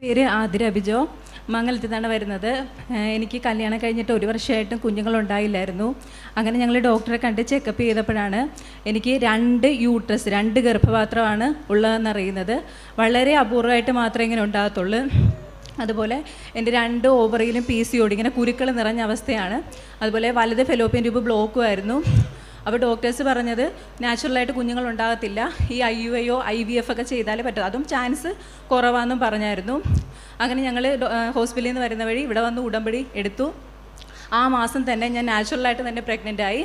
പേര് ആതിര അഭിജോ, മംഗലത്തിൽ നിന്നാണ് വരുന്നത്. എനിക്ക് കല്യാണം കഴിഞ്ഞിട്ട് 1 വർഷമായിട്ടും കുഞ്ഞുങ്ങളുണ്ടായില്ലായിരുന്നു. അങ്ങനെ ഞങ്ങൾ ഡോക്ടറെ കണ്ട് ചെക്കപ്പ് ചെയ്തപ്പോഴാണ് എനിക്ക് 2 യൂട്രസ് 2 ഗർഭപാത്രമാണ് ഉള്ളതെന്നറിയുന്നത്. വളരെ അപൂർവമായിട്ട് മാത്രമേ ഇങ്ങനെ ഉണ്ടാകത്തുള്ളൂ. അതുപോലെ എൻ്റെ 2 ഓവറിയിലും PCOD ഇങ്ങനെ കുരുക്കൾ നിറഞ്ഞ അവസ്ഥയാണ്. അതുപോലെ വലത് ഫെലോപ്പിയൻ ട്യൂബ് ബ്ലോക്കുമായിരുന്നു. അപ്പോൾ ഡോക്ടേഴ്സ് പറഞ്ഞത് നാച്ചുറലായിട്ട് കുഞ്ഞുങ്ങളുണ്ടാകത്തില്ല, ഈ IUI IVF ഒക്കെ ചെയ്താലേ പറ്റും, അതും ചാൻസ് കുറവാണെന്നും പറഞ്ഞായിരുന്നു. അങ്ങനെ ഞങ്ങൾ ഹോസ്പിറ്റലിൽ നിന്ന് വരുന്ന വഴി ഇവിടെ വന്ന് ഉടമ്പടി എടുത്തു. ആ മാസം തന്നെ ഞാൻ നാച്ചുറലായിട്ട് തന്നെ പ്രഗ്നൻ്റ് ആയി.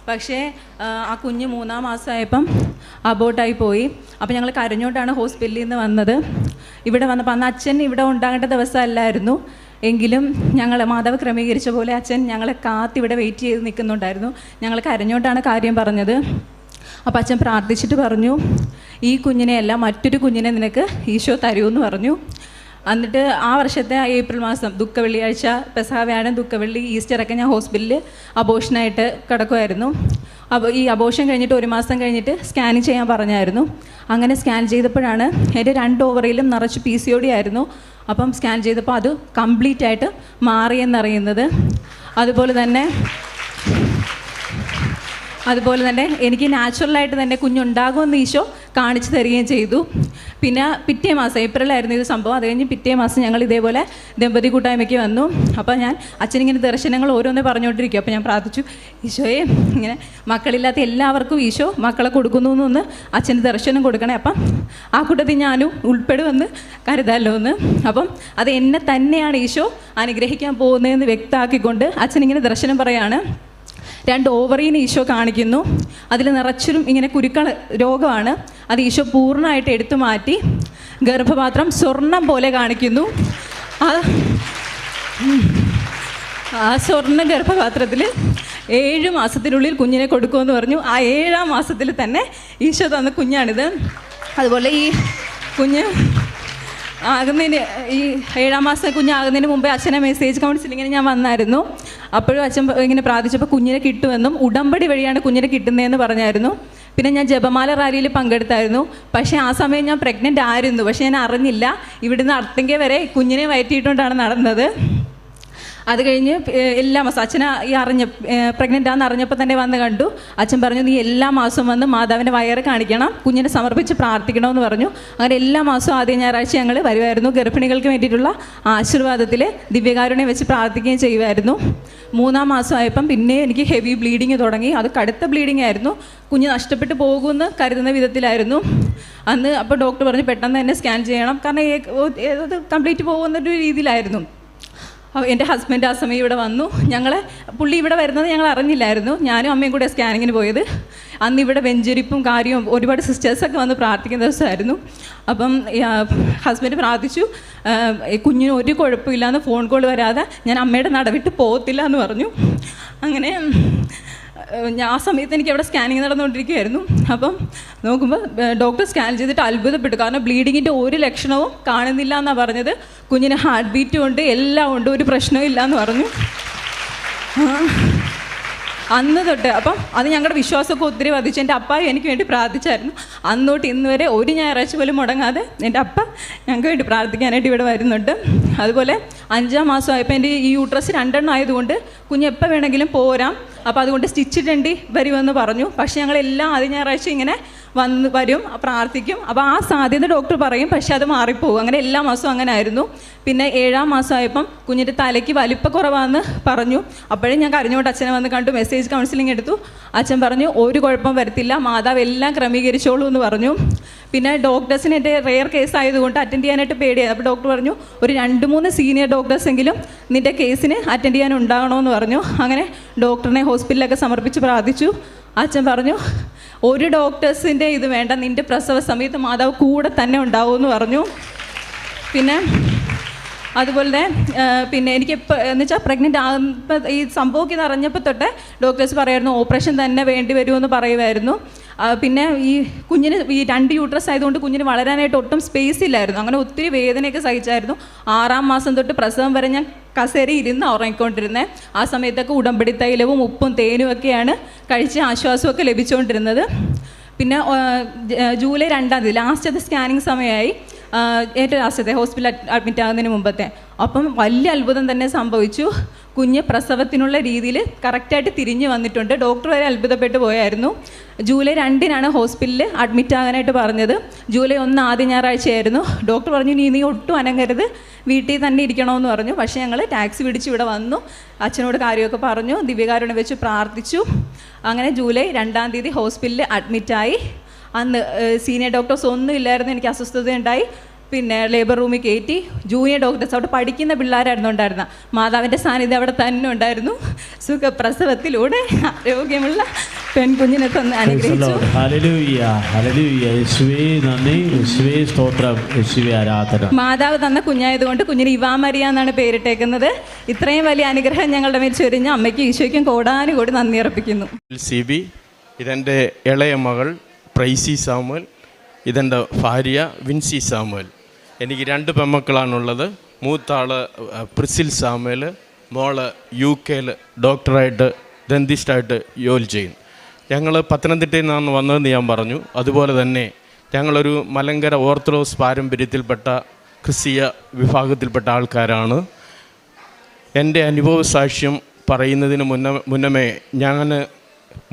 പക്ഷേ ആ കുഞ്ഞ് 3-ാം മാസമായപ്പം അബോട്ടായി പോയി. അപ്പോൾ ഞങ്ങൾ കരഞ്ഞോണ്ടാണ് ഹോസ്പിറ്റലിൽ നിന്ന് വന്നത്. ഇവിടെ വന്നപ്പോൾ അന്ന് അച്ഛൻ ഇവിടെ ഉണ്ടാകേണ്ട ദിവസമല്ലായിരുന്നു. എങ്കിലും ഞങ്ങൾ മാതാവ് ക്രമീകരിച്ച പോലെ അച്ഛൻ ഞങ്ങളെ കാത്തിവിടെ വെയിറ്റ് ചെയ്ത് നിൽക്കുന്നുണ്ടായിരുന്നു. ഞങ്ങൾ കരഞ്ഞോണ്ടാണ് കാര്യം പറഞ്ഞത്. അപ്പോൾ അച്ഛൻ പ്രാർത്ഥിച്ചിട്ട് പറഞ്ഞു, ഈ കുഞ്ഞിനെയല്ല മറ്റൊരു കുഞ്ഞിനെ നിനക്ക് ഈശോ തരുമെന്ന് പറഞ്ഞു. എന്നിട്ട് ആ വർഷത്തെ ഏപ്രിൽ മാസം ദുഃഖവെള്ളിയാഴ്ച, പെസഹ വ്യാഴം, ദുഃഖവെള്ളി, ഈസ്റ്ററൊക്കെ ഞാൻ ഹോസ്പിറ്റലിൽ അബോഷനായിട്ട് കിടക്കുമായിരുന്നു. അപ്പോൾ ഈ അബോഷൻ കഴിഞ്ഞിട്ട് 1 മാസം കഴിഞ്ഞിട്ട് സ്കാനിങ് ചെയ്യാൻ പറഞ്ഞായിരുന്നു. അങ്ങനെ സ്കാൻ ചെയ്തപ്പോഴാണ് എൻ്റെ 2 ഓവറിയിലും നിറച്ച് PCOD ആയിരുന്നു. അപ്പം സ്കാൻ ചെയ്തപ്പോൾ അത് കംപ്ലീറ്റ് ആയിട്ട് മാറിയെന്നറിയുന്നത്. അതുപോലെ തന്നെ എനിക്ക് നാച്ചുറലായിട്ട് തന്നെ കുഞ്ഞുണ്ടാകുമെന്ന് ഈശോ കാണിച്ചു തരികയും ചെയ്തു. പിന്നെ പിറ്റേ മാസം ഏപ്രിലായിരുന്നു ഇത് സംഭവം. അത് കഴിഞ്ഞ് പിറ്റേ മാസം ഞങ്ങൾ ഇതേപോലെ ദമ്പതി കൂട്ടായ്മയ്ക്ക് വന്നു. അപ്പോൾ ഞാൻ അച്ഛനിങ്ങനെ ദർശനങ്ങൾ ഓരോന്നേ പറഞ്ഞുകൊണ്ടിരിക്കും. അപ്പോൾ ഞാൻ പ്രാർത്ഥിച്ചു, ഈശോയെ ഇങ്ങനെ മക്കളില്ലാത്ത എല്ലാവർക്കും ഈശോ മക്കളെ കൊടുക്കുന്നു എന്നൊന്ന് അച്ഛന് ദർശനം കൊടുക്കണേ, അപ്പം ആ കൂട്ടത്തിൽ ഞാനും ഉൾപ്പെടുമെന്ന് കരുതാമല്ലോ എന്ന്. അപ്പം അത് എന്നെ തന്നെയാണ് ഈശോ അനുഗ്രഹിക്കാൻ പോകുന്നതെന്ന് വ്യക്തമാക്കിക്കൊണ്ട് അച്ഛനിങ്ങനെ ദർശനം പറയാണ്. 2 ഓവറിന് ഈശോ കാണിക്കുന്നു. അതിൽ നിറച്ചിലും ഇങ്ങനെ കുരുക്കൾ രോഗമാണ്. അത് ഈശോ പൂർണ്ണമായിട്ട് എടുത്തു മാറ്റി ഗർഭപാത്രം സ്വർണം പോലെ കാണിക്കുന്നു. ആ സ്വർണ്ണ ഗർഭപാത്രത്തിൽ 7 മാസത്തിനുള്ളിൽ കുഞ്ഞിനെ കൊടുക്കുമെന്ന് പറഞ്ഞു. ആ 7-ാം മാസത്തിൽ തന്നെ ഈശോ തന്ന കുഞ്ഞാണിത്. അതുപോലെ ഈ കുഞ്ഞ് ആകുന്നതിന് ഈ 7-ാം മാസം കുഞ്ഞാകുന്നതിന് മുമ്പേ അച്ഛനെ മെസ്സേജ് കൗൺസിലിങ്ങിന് ഞാൻ വന്നായിരുന്നു. അപ്പോഴും അച്ഛൻ ഇങ്ങനെ പ്രാർത്ഥിച്ചപ്പോൾ കുഞ്ഞിനെ കിട്ടുമെന്നും ഉടമ്പടി വഴിയാണ് കുഞ്ഞിനെ കിട്ടുന്നതെന്ന് പറഞ്ഞായിരുന്നു. പിന്നെ ഞാൻ ജപമാല റാലിയിൽ പങ്കെടുത്തായിരുന്നു. പക്ഷേ ആ സമയം ഞാൻ പ്രഗ്നൻ്റ് ആയിരുന്നു. പക്ഷേ ഞാൻ അറിഞ്ഞില്ല. ഇവിടുന്ന് അർത്തിങ്ക വരെ കുഞ്ഞിനെ വയറ്റിയിട്ടുകൊണ്ടാണ് നടന്നത്. അത് കഴിഞ്ഞ് എല്ലാ മാസം അച്ഛനെ പ്രഗ്നൻ്റ് ആണെന്ന് അറിഞ്ഞപ്പോൾ തന്നെ വന്ന് കണ്ടു. അച്ഛൻ പറഞ്ഞു, നീ എല്ലാ മാസവും വന്ന് മാതാവിൻ്റെ വയറ് കാണിക്കണം, കുഞ്ഞിനെ സമർപ്പിച്ച് പ്രാർത്ഥിക്കണമെന്ന് പറഞ്ഞു. അങ്ങനെ എല്ലാ മാസവും ആദ്യ ഞായറാഴ്ച ഞങ്ങൾ വരുമായിരുന്നു. ഗർഭിണികൾക്ക് വേണ്ടിയിട്ടുള്ള ആശീർവാദത്തിൽ ദിവ്യകാരുണ്യം വെച്ച് പ്രാർത്ഥിക്കുകയും ചെയ്യുമായിരുന്നു. 3-ാം മാസമായപ്പം പിന്നെ എനിക്ക് ഹെവി ബ്ലീഡിങ് തുടങ്ങി. അത് കടുത്ത ബ്ലീഡിങ് ആയിരുന്നു. കുഞ്ഞ് നഷ്ടപ്പെട്ടു പോകുമെന്ന് കരുതുന്ന വിധത്തിലായിരുന്നു അന്ന്. അപ്പോൾ ഡോക്ടർ പറഞ്ഞു പെട്ടെന്ന് തന്നെ സ്കാൻ ചെയ്യണം, കാരണം അത് കംപ്ലീറ്റ് പോകുന്നൊരു രീതിയിലായിരുന്നു. എൻ്റെ ഹസ്ബൻഡ് ആ സമയം ഇവിടെ വന്നു. പുള്ളി ഇവിടെ വരുന്നത് ഞങ്ങൾ അറിഞ്ഞില്ലായിരുന്നു. ഞാനും അമ്മയും കൂടെ സ്കാനിങ്ങിന് പോയത്. അന്ന് ഇവിടെ വെഞ്ചരിപ്പും കാര്യവും ഒരുപാട് സിസ്റ്റേഴ്സൊക്കെ വന്ന് പ്രാർത്ഥിക്കുന്ന ദിവസമായിരുന്നു. അപ്പം ഹസ്ബൻഡ് പ്രാർത്ഥിച്ചു, കുഞ്ഞിന് ഒരു കുഴപ്പമില്ലാന്ന് ഫോൺ കോൾ വരാതെ ഞാൻ അമ്മയുടെ നടവിട്ട് പോകത്തില്ല എന്ന് പറഞ്ഞു. അങ്ങനെ ആ സമയത്ത് എനിക്ക് അവിടെ സ്കാനിങ് നടന്നുകൊണ്ടിരിക്കുകയായിരുന്നു. അപ്പം നോക്കുമ്പോൾ ഡോക്ടർ സ്കാൻ ചെയ്തിട്ട് അത്ഭുതപ്പെട്ടു. കാരണം ബ്ലീഡിങ്ങിൻ്റെ ഒരു ലക്ഷണവും കാണുന്നില്ല എന്നാണ് പറഞ്ഞത്. കുഞ്ഞിന് ഹാർട്ട് ബീറ്റും ഉണ്ട്, എല്ലാം ഉണ്ട്, ഒരു പ്രശ്നവും ഇല്ല എന്ന് പറഞ്ഞു. അന്ന് തൊട്ട് അപ്പം അത് ഞങ്ങളുടെ വിശ്വാസമൊക്കെ ഒത്തിരി വർദ്ധിച്ചു. എൻ്റെ അപ്പായും എനിക്ക് വേണ്ടി പ്രാർത്ഥിച്ചായിരുന്നു. അന്ന് തൊട്ട് ഇന്ന് വരെ ഒരു ഞായറാഴ്ച പോലും മുടങ്ങാതെ എൻ്റെ അപ്പ ഞങ്ങൾക്ക് വേണ്ടി പ്രാർത്ഥിക്കാനായിട്ട് ഇവിടെ വരുന്നുണ്ട്. അതുപോലെ 5-ാം മാസമായപ്പോൾ എൻ്റെ ഈ യൂട്രസ് 2 ആയതുകൊണ്ട് കുഞ്ഞ് എപ്പോൾ വേണമെങ്കിലും പോരാം. അപ്പോൾ അതുകൊണ്ട് സ്റ്റിച്ചിടേണ്ടി വരുമെന്ന് പറഞ്ഞു. പക്ഷേ ഞങ്ങളെല്ലാം ആദ്യ ഞായറാഴ്ച ഇങ്ങനെ വരും, പ്രാർത്ഥിക്കും. അപ്പോൾ ആ സാധ്യത ഡോക്ടർ പറയും, പക്ഷേ അത് മാറിപ്പോകും. അങ്ങനെ എല്ലാ മാസവും അങ്ങനെ ആയിരുന്നു. പിന്നെ 7-ാം മാസമായപ്പം കുഞ്ഞിൻ്റെ തലയ്ക്ക് വലിപ്പക്കുറവാണെന്ന് പറഞ്ഞു. അപ്പോഴും ഞാൻ കരഞ്ഞുകൊണ്ട് അച്ഛനെ വന്ന് കണ്ടു, മെസ്സേജ് കൗൺസിലിംഗ് എടുത്തു. അച്ഛൻ പറഞ്ഞു ഒരു കുഴപ്പം വരത്തില്ല, മാതാവ് എല്ലാം ക്രമീകരിച്ചോളൂ എന്ന് പറഞ്ഞു. പിന്നെ ഡോക്ടേഴ്സിന് എൻ്റെ റെയർ കേസ് ആയതുകൊണ്ട് അറ്റൻഡ് ചെയ്യാനായിട്ട് പേടിയായിരുന്നു. അപ്പോൾ ഡോക്ടർ പറഞ്ഞു ഒരു 2-3 സീനിയർ ഡോക്ടേഴ്സെങ്കിലും നിൻ്റെ കേസിന് അറ്റൻഡ് ചെയ്യാൻ ഉണ്ടാകണമെന്ന് പറഞ്ഞു. അങ്ങനെ ഡോക്ടറിനെ ഹോസ്പിറ്റലിലൊക്കെ സമർപ്പിച്ച് പ്രാർത്ഥിച്ചു. അച്ഛൻ പറഞ്ഞു ഒരു ഡോക്ടേഴ്സിൻ്റെ ഇത് വേണ്ട, നിൻ്റെ പ്രസവ സമയത്ത് മാതാവ് കൂടെ തന്നെ ഉണ്ടാവുമെന്ന് പറഞ്ഞു. പിന്നെ അതുപോലെ പിന്നെ എനിക്ക് എന്ന് വെച്ചാൽ പ്രഗ്നൻ്റ് ആകുമ്പോൾ ഈ സംഭവമൊക്കെ അറിഞ്ഞപ്പോൾ തൊട്ട് ഡോക്ടേഴ്സ് പറയായിരുന്നു ഓപ്പറേഷൻ തന്നെ വേണ്ടി വരുമെന്ന് പറയുമായിരുന്നു. പിന്നെ ഈ കുഞ്ഞിന് ഈ 2 യൂട്രസ് ആയതുകൊണ്ട് കുഞ്ഞിന് വളരാനായിട്ട് ഒട്ടും സ്പേസ് ഇല്ലായിരുന്നു. അങ്ങനെ ഒത്തിരി വേദനയൊക്കെ സഹിച്ചായിരുന്നു. 6-ാം മാസം തൊട്ട് പ്രസവം വരെ ഞാൻ കസേരയിൽ ഇരുന്ന് ഉറങ്ങിക്കൊണ്ടിരുന്നത്. ആ സമയത്തൊക്കെ ഉടമ്പടി തൈലവും ഉപ്പും തേനും ഒക്കെയാണ് കഴിച്ച് ആശ്വാസമൊക്കെ ലഭിച്ചുകൊണ്ടിരുന്നത്. പിന്നെ ജൂലൈ 2-ാം തീയതി ലാസ്റ്റത്തെ സ്കാനിങ് സമയമായി. ഏറ്റവും ലാസ്റ്റത്തെ ഹോസ്പിറ്റലിൽ അഡ്മിറ്റ് ആകുന്നതിന് മുമ്പത്തെ. അപ്പം വലിയ അത്ഭുതം തന്നെ സംഭവിച്ചു. കുഞ്ഞ് പ്രസവത്തിനുള്ള രീതിയിൽ കറക്റ്റായിട്ട് തിരിഞ്ഞ് വന്നിട്ടുണ്ട്. ഡോക്ടർ വരെ അത്ഭുതപ്പെട്ടു പോയായിരുന്നു. ജൂലൈ 2-നാണ് ഹോസ്പിറ്റലിൽ അഡ്മിറ്റ് ആകാനായിട്ട് പറഞ്ഞത്. ജൂലൈ 1 ആദ്യ ഞായറാഴ്ചയായിരുന്നു. ഡോക്ടർ പറഞ്ഞു നീ ഒട്ടും അനങ്ങരുത്, വീട്ടിൽ തന്നെ ഇരിക്കണമെന്ന് പറഞ്ഞു. പക്ഷേ ഞങ്ങൾ ടാക്സി പിടിച്ച് ഇവിടെ വന്നു, അച്ഛനോട് കാര്യമൊക്കെ പറഞ്ഞു, ദിവ്യകാരുണ്യം വെച്ച് പ്രാർത്ഥിച്ചു. അങ്ങനെ ജൂലൈ 2-ാം തീയതി ഹോസ്പിറ്റലിൽ അഡ്മിറ്റായി. അന്ന് സീനിയർ ഡോക്ടേഴ്സ് ഒന്നും ഇല്ലായിരുന്നു. എനിക്ക് അസ്വസ്ഥതയുണ്ടായി. പിന്നെ ലേബർ റൂമിൽ കയറ്റി. ജൂനിയർ ഡോക്ടേഴ്സ് അവിടെ പഠിക്കുന്ന പിള്ളേരായിരുന്നു ഉണ്ടായിരുന്നത്. മാതാവിൻ്റെ സാന്നിധ്യം അവിടെ തന്നെ ഉണ്ടായിരുന്നു. സുഖപ്രസവത്തിലൂടെ ആരോഗ്യമുള്ള പെൺകുഞ്ഞിനെ തന്നെ അനുഗ്രഹിച്ചു. മാതാവ് തന്ന കുഞ്ഞായതുകൊണ്ട് കുഞ്ഞിന് ഇവാ മരിയ എന്നാണ് പേരിട്ടേക്കുന്നത്. ഇത്രയും വലിയ അനുഗ്രഹം ഞങ്ങളുടെ മേൽ ചൊരിഞ്ഞ അമ്മയ്ക്കും ഈശോയ്ക്കും കോടാനുകൂടി നന്ദി അർപ്പിക്കുന്നു. ഇതെൻ്റെ ഇളയ മകൾ പ്രൈസി സാമുവൽ, ഇതെൻ്റെ ഭാര്യ വിൻസി സാമുവൽ. എനിക്ക് 2 പെൺമക്കളാണുള്ളത്. മൂത്താള് പ്രിസിൽ സാമുവൽ, മോള് UK ഡോക്ടറായിട്ട് ഡെന്റിസ്റ്റായിട്ട് ജോലി ചെയ്യും. ഞങ്ങൾ പത്തനംതിട്ടയിൽ നിന്നാണ് വന്നതെന്ന് ഞാൻ പറഞ്ഞു. അതുപോലെ തന്നെ ഞങ്ങളൊരു മലങ്കര ഓർത്തഡോക്സ് പാരമ്പര്യത്തിൽപ്പെട്ട ക്രിസ്തീയ വിഭാഗത്തിൽപ്പെട്ട ആൾക്കാരാണ്. എൻ്റെ അനുഭവ സാക്ഷ്യം പറയുന്നതിന് മുന്നമേ ഞാൻ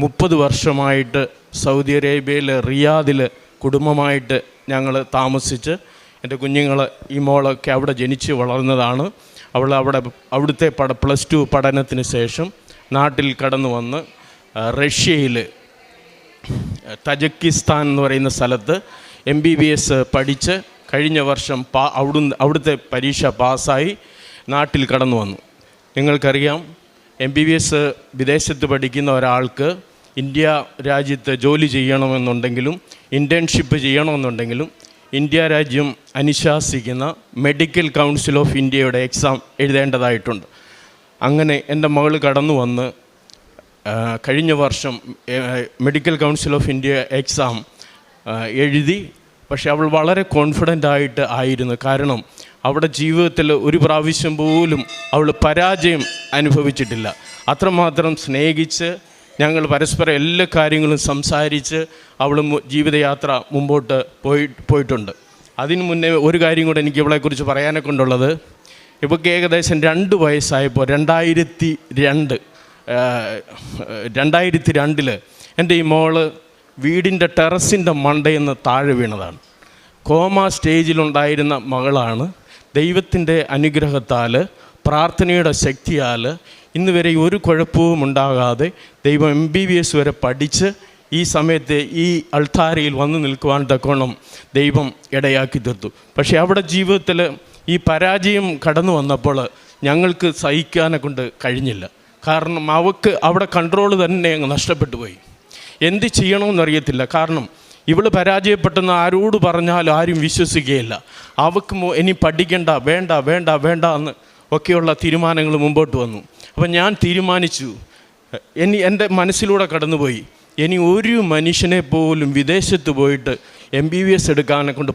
30 വർഷമായിട്ട് സൗദി അറേബ്യയിൽ റിയാദിൽ കുടുംബമായിട്ട് ഞങ്ങൾ താമസിച്ച്, എൻ്റെ കുഞ്ഞുങ്ങൾ ഈ മോളൊക്കെ അവിടെ ജനിച്ച് വളർന്നതാണ്. അവിടുത്തെ +2 പഠനത്തിന് ശേഷം നാട്ടിൽ കടന്നു വന്ന് റഷ്യയിൽ തജക്കിസ്ഥാൻ എന്ന് പറയുന്ന സ്ഥലത്ത് MBBS പഠിച്ച് കഴിഞ്ഞ വർഷം അവിടുത്തെ പരീക്ഷ പാസ്സായി നാട്ടിൽ കടന്നു വന്നു. നിങ്ങൾക്കറിയാം, MBBS വിദേശത്ത് പഠിക്കുന്ന ഒരാൾക്ക് ഇന്ത്യ രാജ്യത്ത് ജോലി ചെയ്യണമെന്നുണ്ടെങ്കിലും ഇൻറ്റേൺഷിപ്പ് ചെയ്യണമെന്നുണ്ടെങ്കിലും ഇന്ത്യ രാജ്യം അനുശാസിക്കുന്ന മെഡിക്കൽ കൗൺസിൽ ഓഫ് ഇന്ത്യയുടെ എക്സാം എഴുതേണ്ടതായിട്ടുണ്ട്. അങ്ങനെ എൻ്റെ മകൾ കടന്നു വന്ന് കഴിഞ്ഞ വർഷം medical council of India exam എഴുതി. പക്ഷേ അവൾ വളരെ കോൺഫിഡൻ്റ് ആയിരുന്നു. കാരണം അവിടെ ജീവിതത്തിൽ ഒരു പ്രാവശ്യം പോലും അവൾ പരാജയം അനുഭവിച്ചിട്ടില്ല. അത്രമാത്രം സ്നേഹിച്ച് ഞങ്ങൾ പരസ്പരം എല്ലാ കാര്യങ്ങളും സംസാരിച്ച് അവൾ ജീവിതയാത്ര മുമ്പോട്ട് പോയിട്ടുണ്ട്. അതിനു മുന്നേ ഒരു കാര്യം കൂടെ എനിക്ക് ഇവളെക്കുറിച്ച് പറയാനൊക്കെ ഉണ്ടുള്ളത്. ഇവൾക്ക് ഏകദേശം 2 വയസ്സായപ്പോൾ 2002 എൻ്റെ ഈ മോള് വീടിൻ്റെ ടെറസിൻ്റെ മണ്ടയിൽ നിന്ന് താഴെ വീണതാണ്. കോമ സ്റ്റേജിലുണ്ടായിരുന്ന മകളാണ്. ദൈവത്തിൻ്റെ അനുഗ്രഹത്താൽ, പ്രാർത്ഥനയുടെ ശക്തിയാൽ ഇന്ന് വരെ ഒരു കുഴപ്പവും ഉണ്ടാകാതെ ദൈവം MBBS വരെ പഠിച്ച് ഈ സമയത്ത് ഈ അൾത്താരയിൽ വന്നു നിൽക്കുവാൻ തക്കോണം ദൈവം ഇടയാക്കി തീർത്തു. പക്ഷേ അവിടെ ജീവിതത്തിൽ ഈ പരാജയം കടന്നു വന്നപ്പോൾ ഞങ്ങൾക്ക് സഹിക്കാനെ കൊണ്ട് കഴിഞ്ഞില്ല. കാരണം അവൾക്ക് അവിടെ കൺട്രോൾ തന്നെ അങ്ങ് നഷ്ടപ്പെട്ടു പോയി. എന്ത് ചെയ്യണമെന്നറിയത്തില്ല. കാരണം ഇവൾ പരാജയപ്പെട്ടെന്ന് ആരോട് പറഞ്ഞാലും ആരും വിശ്വസിക്കുകയില്ല. അവൾക്ക് ഇനി പഠിക്കണ്ട, വേണ്ട വേണ്ട വേണ്ട എന്ന് ഒക്കെയുള്ള തീരുമാനങ്ങൾ മുമ്പോട്ട് വന്നു. അപ്പം ഞാൻ തീരുമാനിച്ചു, എൻ്റെ മനസ്സിലൂടെ കടന്നുപോയി, ഇനി ഒരു മനുഷ്യനെ പോലും വിദേശത്ത് പോയിട്ട് MBBS എടുക്കാനെ കൊണ്ട്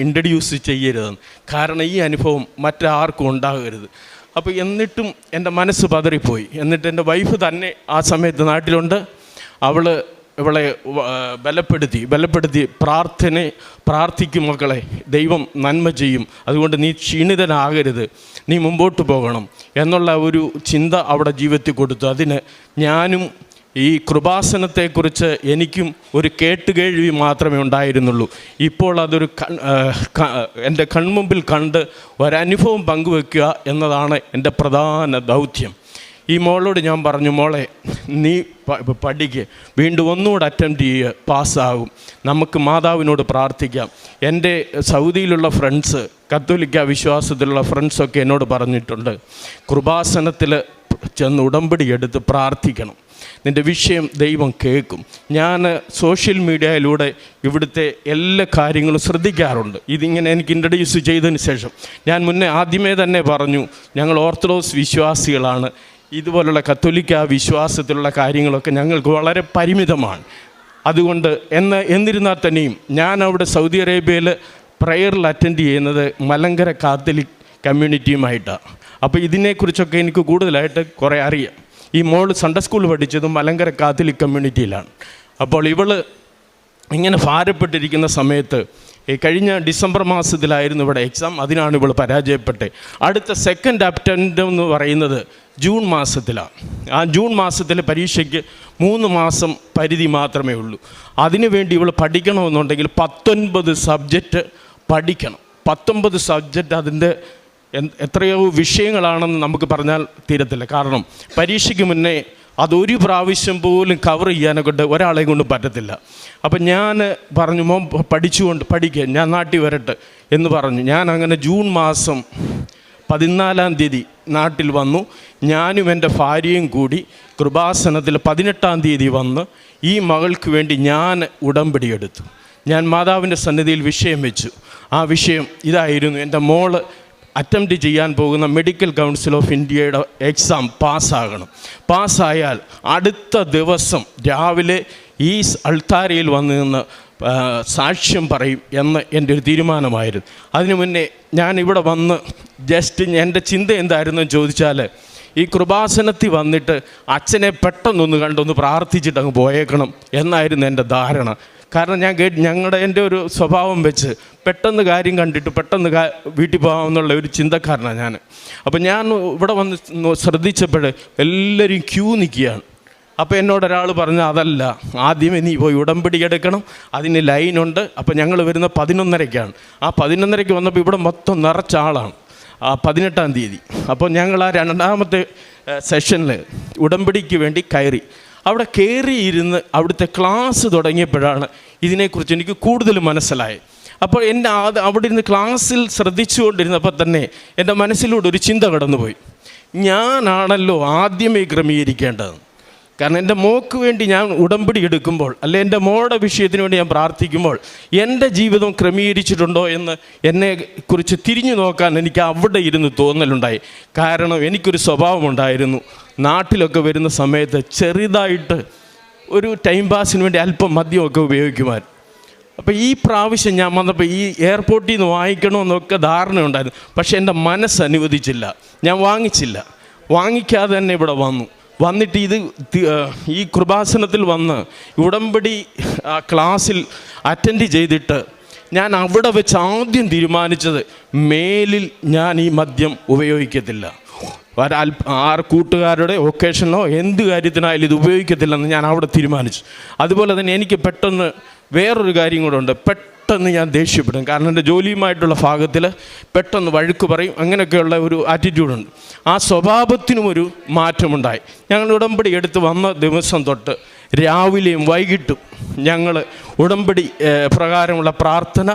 ഇൻട്രഡ്യൂസ് ചെയ്യരുതെന്ന്. കാരണം ഈ അനുഭവം മറ്റാർക്കും ഉണ്ടാകരുത്. അപ്പോൾ എന്നിട്ടും എൻ്റെ മനസ്സ് പതറിപ്പോയി. എന്നിട്ട് എൻ്റെ വൈഫ് തന്നെ ആ സമയത്ത് നാട്ടിലുണ്ട്. ഇവളെ ബലപ്പെടുത്തി പ്രാർത്ഥിക്കും മക്കളെ, ദൈവം നന്മ ചെയ്യും, അതുകൊണ്ട് നീ ക്ഷീണിതനാകരുത്, നീ മുമ്പോട്ട് പോകണം എന്നുള്ള ഒരു ചിന്ത അവിടെ ജീവിതത്തിൽ കൊടുത്തു. അതിന് ഞാനും ഈ കൃപാസനത്തെക്കുറിച്ച് എനിക്കും ഒരു കേട്ടുകേഴ്വി മാത്രമേ ഉണ്ടായിരുന്നുള്ളൂ. ഇപ്പോൾ അതൊരു എൻ്റെ കൺമുമ്പിൽ കണ്ട് ഒരനുഭവം പങ്കുവെക്കുക എന്നതാണ് എൻ്റെ പ്രധാന ദൗത്യം. ഈ മോളോട് ഞാൻ പറഞ്ഞു, മോളെ നീ പഠിക്കുക, വീണ്ടും ഒന്നുകൂടെ അറ്റംപ്റ്റ് ചെയ്യുക, പാസ്സാകും, നമുക്ക് മാതാവിനോട് പ്രാർത്ഥിക്കാം. എൻ്റെ സൗദിയിലുള്ള ഫ്രണ്ട്സ്, കത്തോലിക്ക വിശ്വാസത്തിലുള്ള ഫ്രണ്ട്സൊക്കെ എന്നോട് പറഞ്ഞിട്ടുണ്ട്, കൃപാസനത്തിൽ ചെന്ന് ഉടമ്പടി എടുത്ത് പ്രാർത്ഥിക്കണം, നിൻ്റെ വിഷയം ദൈവം കേൾക്കും. ഞാൻ സോഷ്യൽ മീഡിയയിലൂടെ ഇവിടുത്തെ എല്ലാ കാര്യങ്ങളും ശ്രദ്ധിക്കാറുണ്ട്. ഇതിങ്ങനെ എനിക്ക് ഇൻട്രഡ്യൂസ് ചെയ്തതിന് ശേഷം ഞാൻ ആദ്യമേ തന്നെ പറഞ്ഞു, ഞങ്ങൾ ഓർത്തഡോക്സ് വിശ്വാസികളാണ്, ഇതുപോലുള്ള കത്തോലിക്ക വിശ്വാസത്തിലുള്ള കാര്യങ്ങളൊക്കെ ഞങ്ങൾക്ക് വളരെ പരിമിതമാണ്. അതുകൊണ്ട് എന്നിരുന്നാൽ തന്നെയും ഞാൻ അവിടെ സൗദി അറേബ്യയിൽ പ്രയറിൽ അറ്റൻഡ് ചെയ്യുന്നത് മലങ്കര കാത്തലിക് കമ്മ്യൂണിറ്റിയുമായിട്ടാണ്. അപ്പോൾ ഇതിനെക്കുറിച്ചൊക്കെ എനിക്ക് കൂടുതലായിട്ട് കുറേ അറിയാം. ഈ മോൾ സൺഡേ സ്കൂൾ പഠിച്ചത് മലങ്കര കാത്തലിക് കമ്മ്യൂണിറ്റിയിലാണ്. അപ്പോൾ ഇവൾ ഇങ്ങനെ ഭാരപ്പെട്ടിരിക്കുന്ന സമയത്ത് കഴിഞ്ഞ ഡിസംബർ മാസത്തിലായിരുന്നു ഇവിടെ എക്സാം. അതിനാണ് ഇവൾ പരാജയപ്പെട്ടത്. അടുത്ത സെക്കൻഡ് അറ്റംപ്റ്റ് എന്ന് പറയുന്നത് ജൂൺ മാസത്തിലാണ്. ആ ജൂൺ മാസത്തിലെ പരീക്ഷയ്ക്ക് 3 മാസം പരിധി മാത്രമേ ഉള്ളൂ. അതിനുവേണ്ടി ഇവൾ പഠിക്കണമെന്നുണ്ടെങ്കിൽ 19 സബ്ജക്റ്റ് പഠിക്കണം. 19 സബ്ജക്റ്റ്, അതിൻ്റെ എത്രയോ വിഷയങ്ങളാണെന്ന് നമുക്ക് പറഞ്ഞാൽ തീരത്തില്ല. കാരണം പരീക്ഷയ്ക്ക് മുന്നേ അതൊരു പ്രാവശ്യം പോലും കവർ ചെയ്യാനെ കൊണ്ട് ഒരാളെ കൊണ്ട് പറ്റത്തില്ല. അപ്പം ഞാൻ പറഞ്ഞു, മോൻ പഠിക്കുക, ഞാൻ നാട്ടിൽ വരട്ടെ എന്ന് പറഞ്ഞു. ഞാൻ അങ്ങനെ ജൂൺ മാസം 14-ാം തീയതി നാട്ടിൽ വന്നു. ഞാനും എൻ്റെ ഭാര്യയും കൂടി കൃപാസനത്തിൽ 18-ാം തീയതി വന്ന് ഈ മകൾക്ക് വേണ്ടി ഞാൻ ഉടമ്പടി എടുത്തു. ഞാൻ മാതാവിൻ്റെ സന്നിധിയിൽ വിഷയം വെച്ചു. ആ വിഷയം ഇതായിരുന്നു: എൻ്റെ മോള് അറ്റംപ്റ്റ് ചെയ്യാൻ പോകുന്ന മെഡിക്കൽ കൗൺസിൽ ഓഫ് ഇന്ത്യയുടെ എക്സാം പാസ്സാകണം. പാസ്സായാൽ അടുത്ത ദിവസം രാവിലെ ഈ അൾത്താരയിൽ വന്ന് നിന്ന് സാക്ഷ്യം പറയും എന്ന് എൻ്റെ ഒരു തീരുമാനമായിരുന്നു. അതിനു മുന്നേ ഞാൻ ഇവിടെ വന്ന് ജസ്റ്റ് എൻ്റെ ചിന്ത എന്തായിരുന്നു ചോദിച്ചാൽ, ഈ കൃപാസനത്തിൽ വന്നിട്ട് അച്ഛനെ പെട്ടെന്നൊന്ന് കണ്ടൊന്ന് പ്രാർത്ഥിച്ചിട്ട് അങ്ങ് പോയേക്കണം എന്നായിരുന്നു എൻ്റെ ധാരണ. കാരണം എൻ്റെ ഒരു സ്വഭാവം വെച്ച് പെട്ടെന്ന് കാര്യം കണ്ടിട്ട് പെട്ടെന്ന് വീട്ടിൽ പോകാമെന്നുള്ള ഒരു ചിന്തക്കാരനാണ് ഞാൻ. അപ്പം ഞാൻ ഇവിടെ വന്ന് ശ്രദ്ധിച്ചപ്പോൾ എല്ലാവരും ക്യൂ നിൽക്കുകയാണ്. അപ്പോൾ എന്നോടൊരാൾ പറഞ്ഞു, അതല്ല, ആദ്യമേ നീ പോയി ഉടമ്പടി എടുക്കണം, അതിന് ലൈനുണ്ട്. അപ്പോൾ ഞങ്ങൾ വരുന്ന 11:30-ക്കാണ്. ആ 11:30-ക്ക് വന്നപ്പോൾ ഇവിടെ മൊത്തം നിറച്ച ആളാണ്. 18-ാം തീയതി. അപ്പോൾ ഞങ്ങൾ ആ 2ാമത്തെ സെഷനിൽ ഉടമ്പടിക്ക് വേണ്ടി കയറി. അവിടെ കയറിയിരുന്ന് അവിടുത്തെ ക്ലാസ് തുടങ്ങിയപ്പോഴാണ് ഇതിനെക്കുറിച്ച് എനിക്ക് കൂടുതൽ മനസ്സിലായത്. അപ്പോൾ അവിടെ ഇരുന്ന് ക്ലാസ്സിൽ ശ്രദ്ധിച്ചുകൊണ്ടിരുന്നപ്പോൾ തന്നെ എൻ്റെ മനസ്സിലൂടെ ഒരു ചിന്ത കടന്നുപോയി. ഞാനാണല്ലോ ആദ്യമേ ക്രമീകരിക്കേണ്ടത്. കാരണം എൻ്റെ മോക്ക് വേണ്ടി ഞാൻ ഉടമ്പടി എടുക്കുമ്പോൾ, അല്ലെ എൻ്റെ മോളുടെ വിഷയത്തിന് വേണ്ടി ഞാൻ പ്രാർത്ഥിക്കുമ്പോൾ എൻ്റെ ജീവിതം ക്രമീകരിച്ചിട്ടുണ്ടോ എന്ന് എന്നെക്കുറിച്ച് തിരിഞ്ഞു നോക്കാൻ എനിക്ക് അവിടെ ഇരുന്ന് തോന്നലുണ്ടായി. കാരണം എനിക്കൊരു സ്വഭാവമുണ്ടായിരുന്നു. നാട്ടിലൊക്കെ വരുന്ന സമയത്ത് ചെറുതായിട്ട് ഒരു ടൈം പാസിന് വേണ്ടി അല്പം മദ്യമൊക്കെ ഉപയോഗിക്കുമായിരുന്നു. അപ്പോൾ ഈ പ്രാവശ്യം ഞാൻ വന്നപ്പോൾ ഈ എയർപോർട്ടിൽ നിന്ന് വാങ്ങിക്കണമെന്നൊക്കെ ധാരണയുണ്ടായിരുന്നു. പക്ഷേ എൻ്റെ മനസ്സ് അനുവദിച്ചില്ല, ഞാൻ വാങ്ങിക്കാതെ തന്നെ ഇവിടെ വന്നിട്ട് ഈ കൃപാസനത്തിൽ വന്ന് ഉടമ്പടി ക്ലാസ്സിൽ അറ്റൻഡ് ചെയ്തിട്ട് ഞാൻ അവിടെ വെച്ച് ആദ്യം തീരുമാനിച്ചത്, മേലിൽ ഞാൻ ഈ മദ്യം ഉപയോഗിക്കത്തില്ല. കൂട്ടുകാരുടെ ഒക്കേഷനോ എന്ത് കാര്യത്തിനായാലും ഇത് ഉപയോഗിക്കത്തില്ലെന്ന് ഞാൻ അവിടെ തീരുമാനിച്ചു. അതുപോലെ തന്നെ എനിക്ക് പെട്ടെന്ന് വേറൊരു കാര്യം കൂടെ ഉണ്ട്. പെട്ടെന്ന് ഞാൻ ദേഷ്യപ്പെടും. കാരണം എൻ്റെ ജോലിയുമായിട്ടുള്ള ഭാഗത്തിൽ പെട്ടെന്ന് വഴക്ക് പറയും. അങ്ങനെയൊക്കെയുള്ള ഒരു ആറ്റിറ്റ്യൂഡുണ്ട്. ആ സ്വഭാവത്തിനും ഒരു മാറ്റമുണ്ടായി. ഞങ്ങൾ ഉടമ്പടി എടുത്ത് വന്ന ദിവസം തൊട്ട് രാവിലെയും വൈകിട്ടും ഞങ്ങൾ ഉടമ്പടി പ്രകാരമുള്ള പ്രാർത്ഥന,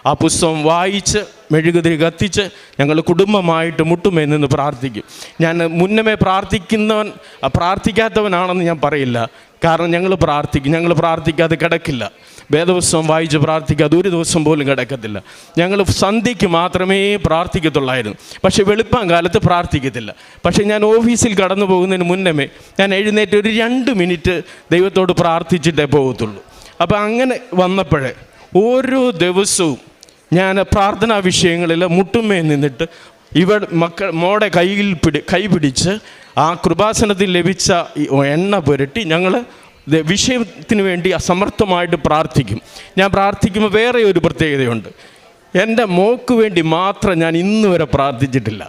ആ പുസ്തകം വായിച്ച് മെഴുകുതിരി കത്തിച്ച് ഞങ്ങൾ കുടുംബമായിട്ട് മുട്ടുമേ നിന്ന് പ്രാർത്ഥിക്കും. ഞാൻ മുന്നമേ പ്രാർത്ഥിക്കാത്തവനാണെന്ന് ഞാൻ പറയില്ല. കാരണം ഞങ്ങൾ പ്രാർത്ഥിക്കാതെ കിടക്കില്ല. വേദപുസ്തകം വായിച്ച് പ്രാർത്ഥിക്കാതെ ഒരു ദിവസം പോലും കിടക്കത്തില്ല. ഞങ്ങൾ സന്ധ്യയ്ക്ക് മാത്രമേ പ്രാർത്ഥിക്കത്തുള്ളായിരുന്നു. പക്ഷേ വെളുപ്പാൻ കാലത്ത് പ്രാർത്ഥിക്കത്തില്ല. പക്ഷേ ഞാൻ ഓഫീസിൽ കടന്നു പോകുന്നതിന് മുന്നമേ ഞാൻ എഴുന്നേറ്റ് ഒരു 2 മിനിറ്റ് ദൈവത്തോട് പ്രാർത്ഥിച്ചിട്ടേ പോകത്തുള്ളൂ. അപ്പോൾ അങ്ങനെ വന്നപ്പോഴേ ഓരോ ദിവസവും ഞാൻ പ്രാർത്ഥനാ വിഷയങ്ങളിൽ മുട്ടുമേ നിന്നിട്ട് മോടെ കൈ പിടിച്ച് ആ കൃപാസനത്തിൽ ലഭിച്ച എണ്ണ പുരട്ടി ഞങ്ങൾ വിഷയത്തിന് വേണ്ടി അസമർത്ഥമായിട്ട് പ്രാർത്ഥിക്കും. ഞാൻ പ്രാർത്ഥിക്കുമ്പോൾ വേറെ ഒരു പ്രത്യേകതയുണ്ട്. എൻ്റെ മോക്ക് വേണ്ടി മാത്രം ഞാൻ ഇന്ന് വരെ പ്രാർത്ഥിച്ചിട്ടില്ല.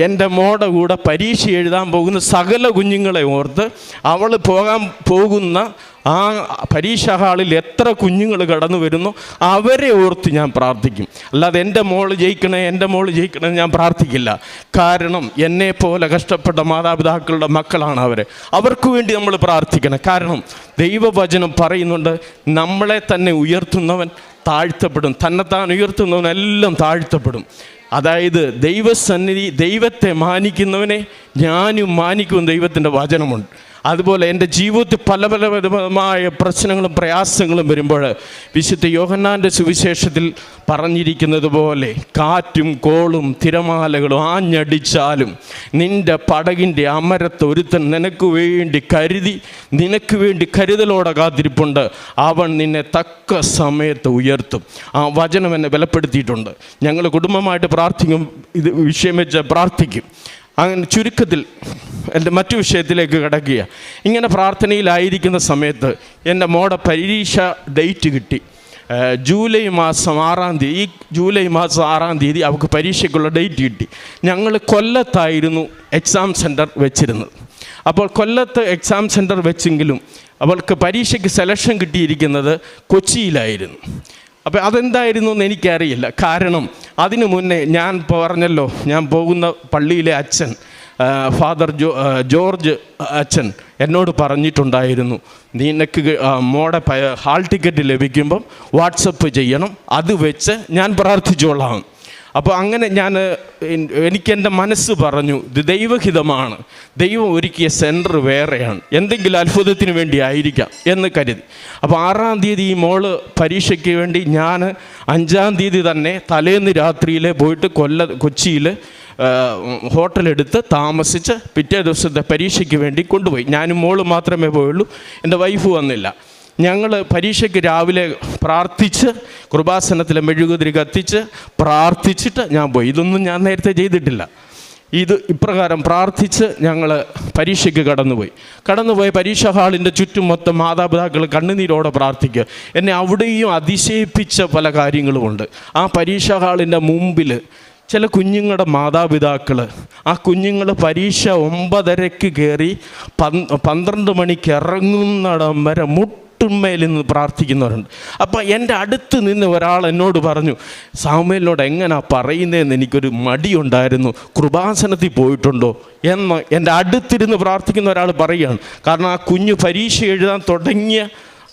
എൻ്റെ മോടെ കൂടെ പരീക്ഷ എഴുതാൻ പോകുന്ന സകല കുഞ്ഞുങ്ങളെ ഓർത്ത്, അവൾ പോകുന്ന ആ പരീക്ഷാ ഹാളിൽ എത്ര കുഞ്ഞുങ്ങൾ കടന്നു വരുന്നു അവരെ ഓർത്ത് ഞാൻ പ്രാർത്ഥിക്കും. അല്ലാതെ എൻ്റെ മോൾ ജയിക്കണേ ഞാൻ പ്രാർത്ഥിക്കില്ല. കാരണം എന്നെപ്പോലെ കഷ്ടപ്പെട്ട മാതാപിതാക്കളുടെ മക്കളാണ് അവർക്ക് വേണ്ടി നമ്മൾ പ്രാർത്ഥിക്കണം. കാരണം ദൈവവചനം പറയുന്നുണ്ട്, നമ്മളെ തന്നെ ഉയർത്തുന്നവൻ താഴ്ത്തപ്പെടും, തന്നെത്താൻ ഉയർത്തുന്നവനെല്ലാം താഴ്ത്തപ്പെടും. അതായത് ദൈവത്തെ മാനിക്കുന്നവനെ ഞാനും മാനിക്കും, ദൈവത്തിൻ്റെ വചനമുണ്ട്. അതുപോലെ എൻ്റെ ജീവിതത്തിൽ പലവിധമായ പ്രശ്നങ്ങളും പ്രയാസങ്ങളും വരുമ്പോൾ വിശുദ്ധ യോഹന്നാൻ്റെ സുവിശേഷത്തിൽ പറഞ്ഞിരിക്കുന്നത് പോലെ കാറ്റും കോളും തിരമാലകളും ആഞ്ഞടിച്ചാലും നിൻ്റെ പടകിൻ്റെ അമരത്ത് ഒരുത്തൻ നിനക്ക് വേണ്ടി കരുതലോടെ കാത്തിരിപ്പുണ്ട്, അവൻ നിന്നെ തക്ക സമയത്ത് ഉയർത്തും. ആ വചനം എന്നെ ബലപ്പെടുത്തിയിട്ടുണ്ട്. ഞങ്ങൾ കുടുംബമായിട്ട് പ്രാർത്ഥിക്കും, ഇത് വിഷയം വെച്ച് പ്രാർത്ഥിക്കും. അങ്ങനെ ചുരുക്കത്തിൽ എൻ്റെ മറ്റു വിഷയത്തിലേക്ക് കിടക്കുക. ഇങ്ങനെ പ്രാർത്ഥനയിലായിരിക്കുന്ന സമയത്ത് എൻ്റെ മോടെ പരീക്ഷ ഡേറ്റ് കിട്ടി. ജൂലൈ മാസം 6-ാം തീയതി, ഈ ജൂലൈ മാസം 6-ാം തീയതി അവൾക്ക് പരീക്ഷയ്ക്കുള്ള ഡേറ്റ് കിട്ടി. ഞങ്ങൾ കൊല്ലത്തായിരുന്നു എക്സാം സെൻറ്റർ വെച്ചിരുന്നത്. അപ്പോൾ കൊല്ലത്ത് എക്സാം സെൻറ്റർ വെച്ചെങ്കിലും അവൾക്ക് പരീക്ഷയ്ക്ക് സെലക്ഷൻ കിട്ടിയിരിക്കുന്നത് കൊച്ചിയിലായിരുന്നു. അപ്പോൾ അതെന്തായിരുന്നു എന്ന് എനിക്കറിയില്ല. കാരണം അതിനു മുന്നേ ഞാൻ പറഞ്ഞല്ലോ, ഞാൻ പോകുന്ന പള്ളിയിലെ അച്ഛൻ ഫാദർ ജോർജ് അച്ഛൻ എന്നോട് പറഞ്ഞിട്ടുണ്ടായിരുന്നു, നിനക്ക് മോടെ ഹാൾ ടിക്കറ്റ് ലഭിക്കുമ്പം വാട്സപ്പ് ചെയ്യണം, അത് വെച്ച് ഞാൻ പ്രാർത്ഥിച്ചോളാം. അപ്പോൾ അങ്ങനെ എനിക്കെൻ്റെ മനസ്സ് പറഞ്ഞു, ഇത് ദൈവഹിതമാണ്, ദൈവം ഒരുക്കിയ സെൻറ്റർ വേറെയാണ്, എന്തെങ്കിലും അത്ഭുതത്തിന് വേണ്ടി ആയിരിക്കാം എന്ന് കരുതി. അപ്പോൾ 6-ാം തീയതി ഈ മോള് പരീക്ഷയ്ക്ക് വേണ്ടി ഞാൻ 5-ാം തീയതി തന്നെ തലേന്ന് രാത്രിയിൽ പോയിട്ട് കൊച്ചിയിൽ ഹോട്ടലെടുത്ത് താമസിച്ച് പിറ്റേ ദിവസത്തെ പരീക്ഷയ്ക്ക് വേണ്ടി കൊണ്ടുപോയി. ഞാനും മോള് മാത്രമേ പോയുള്ളൂ, എൻ്റെ വൈഫ് വന്നില്ല. ഞങ്ങൾ പരീക്ഷയ്ക്ക് രാവിലെ പ്രാർത്ഥിച്ച് കൃപാസനത്തിലെ മെഴുകുതിരി കത്തിച്ച് പ്രാർത്ഥിച്ചിട്ട് ഞാൻ പോയി. ഇതൊന്നും ഞാൻ നേരത്തെ ചെയ്തിട്ടില്ല. ഇത് ഇപ്രകാരം പ്രാർത്ഥിച്ച് ഞങ്ങൾ പരീക്ഷയ്ക്ക് കടന്നുപോയി പരീക്ഷാ ഹാളിൻ്റെ ചുറ്റും മൊത്തം മാതാപിതാക്കൾ കണ്ണുനീരോടെ പ്രാർത്ഥിക്കുക. എന്നെ അവിടെയും അതിശയിപ്പിച്ച പല കാര്യങ്ങളുമുണ്ട്. ആ പരീക്ഷാ ഹാളിൻ്റെ മുമ്പിൽ ചില കുഞ്ഞുങ്ങളുടെ മാതാപിതാക്കൾ, ആ കുഞ്ഞുങ്ങൾ പരീക്ഷ 9:30 കയറി 12 മണിക്ക് ഇറങ്ങുന്നിടം വരെ മുട്ടുമ്മയിൽ നിന്ന് പ്രാർത്ഥിക്കുന്നവരുണ്ട്. അപ്പോൾ എൻ്റെ അടുത്ത് നിന്ന് ഒരാൾ എന്നോട് പറഞ്ഞു, സാമുവേലിനോട് എങ്ങനെയാ പറയുന്നതെന്ന് എനിക്കൊരു മടിയുണ്ടായിരുന്നു, കൃപാസനത്തിൽ പോയിട്ടുണ്ടോ എന്ന് എൻ്റെ അടുത്തിരുന്ന് പ്രാർത്ഥിക്കുന്ന ഒരാൾ പറയുകയാണ്. കാരണം ആ കുഞ്ഞ് പരീക്ഷ എഴുതാൻ തുടങ്ങിയ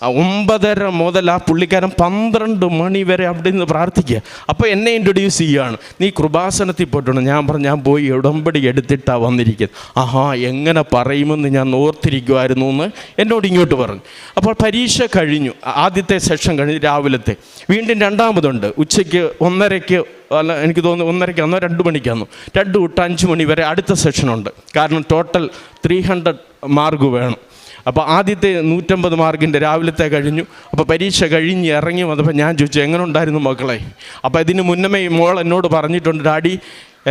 9:30 മുതൽ ആ പുള്ളിക്കാരൻ 12 മണി വരെ അവിടെ നിന്ന് പ്രാർത്ഥിക്കുക. അപ്പോൾ എന്നെ ഇൻട്രൊഡ്യൂസ് ചെയ്യുകയാണ്, നീ കൃപാസനത്തിൽ പോയിട്ടുണ്ട്. ഞാൻ പറഞ്ഞു, ഞാൻ പോയി ഉടമ്പടി എടുത്തിട്ടാണ് വന്നിരിക്കുന്നത്. ആഹാ, എങ്ങനെ പറയുമെന്ന് ഞാൻ ഓർത്തിരിക്കുമായിരുന്നു എന്ന് എന്നോട് ഇങ്ങോട്ട് പറഞ്ഞു. അപ്പോൾ പരീക്ഷ കഴിഞ്ഞു, ആദ്യത്തെ സെഷൻ കഴിഞ്ഞ് രാവിലത്തെ വീണ്ടും രണ്ടാമതുണ്ട്. ഉച്ചയ്ക്ക് 1:30 അല്ല, എനിക്ക് തോന്നുന്നു 1:30 2 മണിക്കാന്നോ, 2 തൊട്ട് 5 മണി വരെ അടുത്ത സെഷനുണ്ട്. കാരണം ടോട്ടൽ 300 മാർക്ക് വേണം. അപ്പോൾ ആദ്യത്തെ 150 മാർക്കിൻ്റെ രാവിലത്തെ കഴിഞ്ഞു. അപ്പോൾ പരീക്ഷ കഴിഞ്ഞ് ഇറങ്ങി വന്നപ്പോൾ ഞാൻ ചോദിച്ചു, എങ്ങനെ ഉണ്ടായിരുന്നു മക്കളെ? അപ്പോൾ ഇതിന് മുന്നമേ മോൾ എന്നോട് പറഞ്ഞിട്ടുണ്ട്, ഡാഡി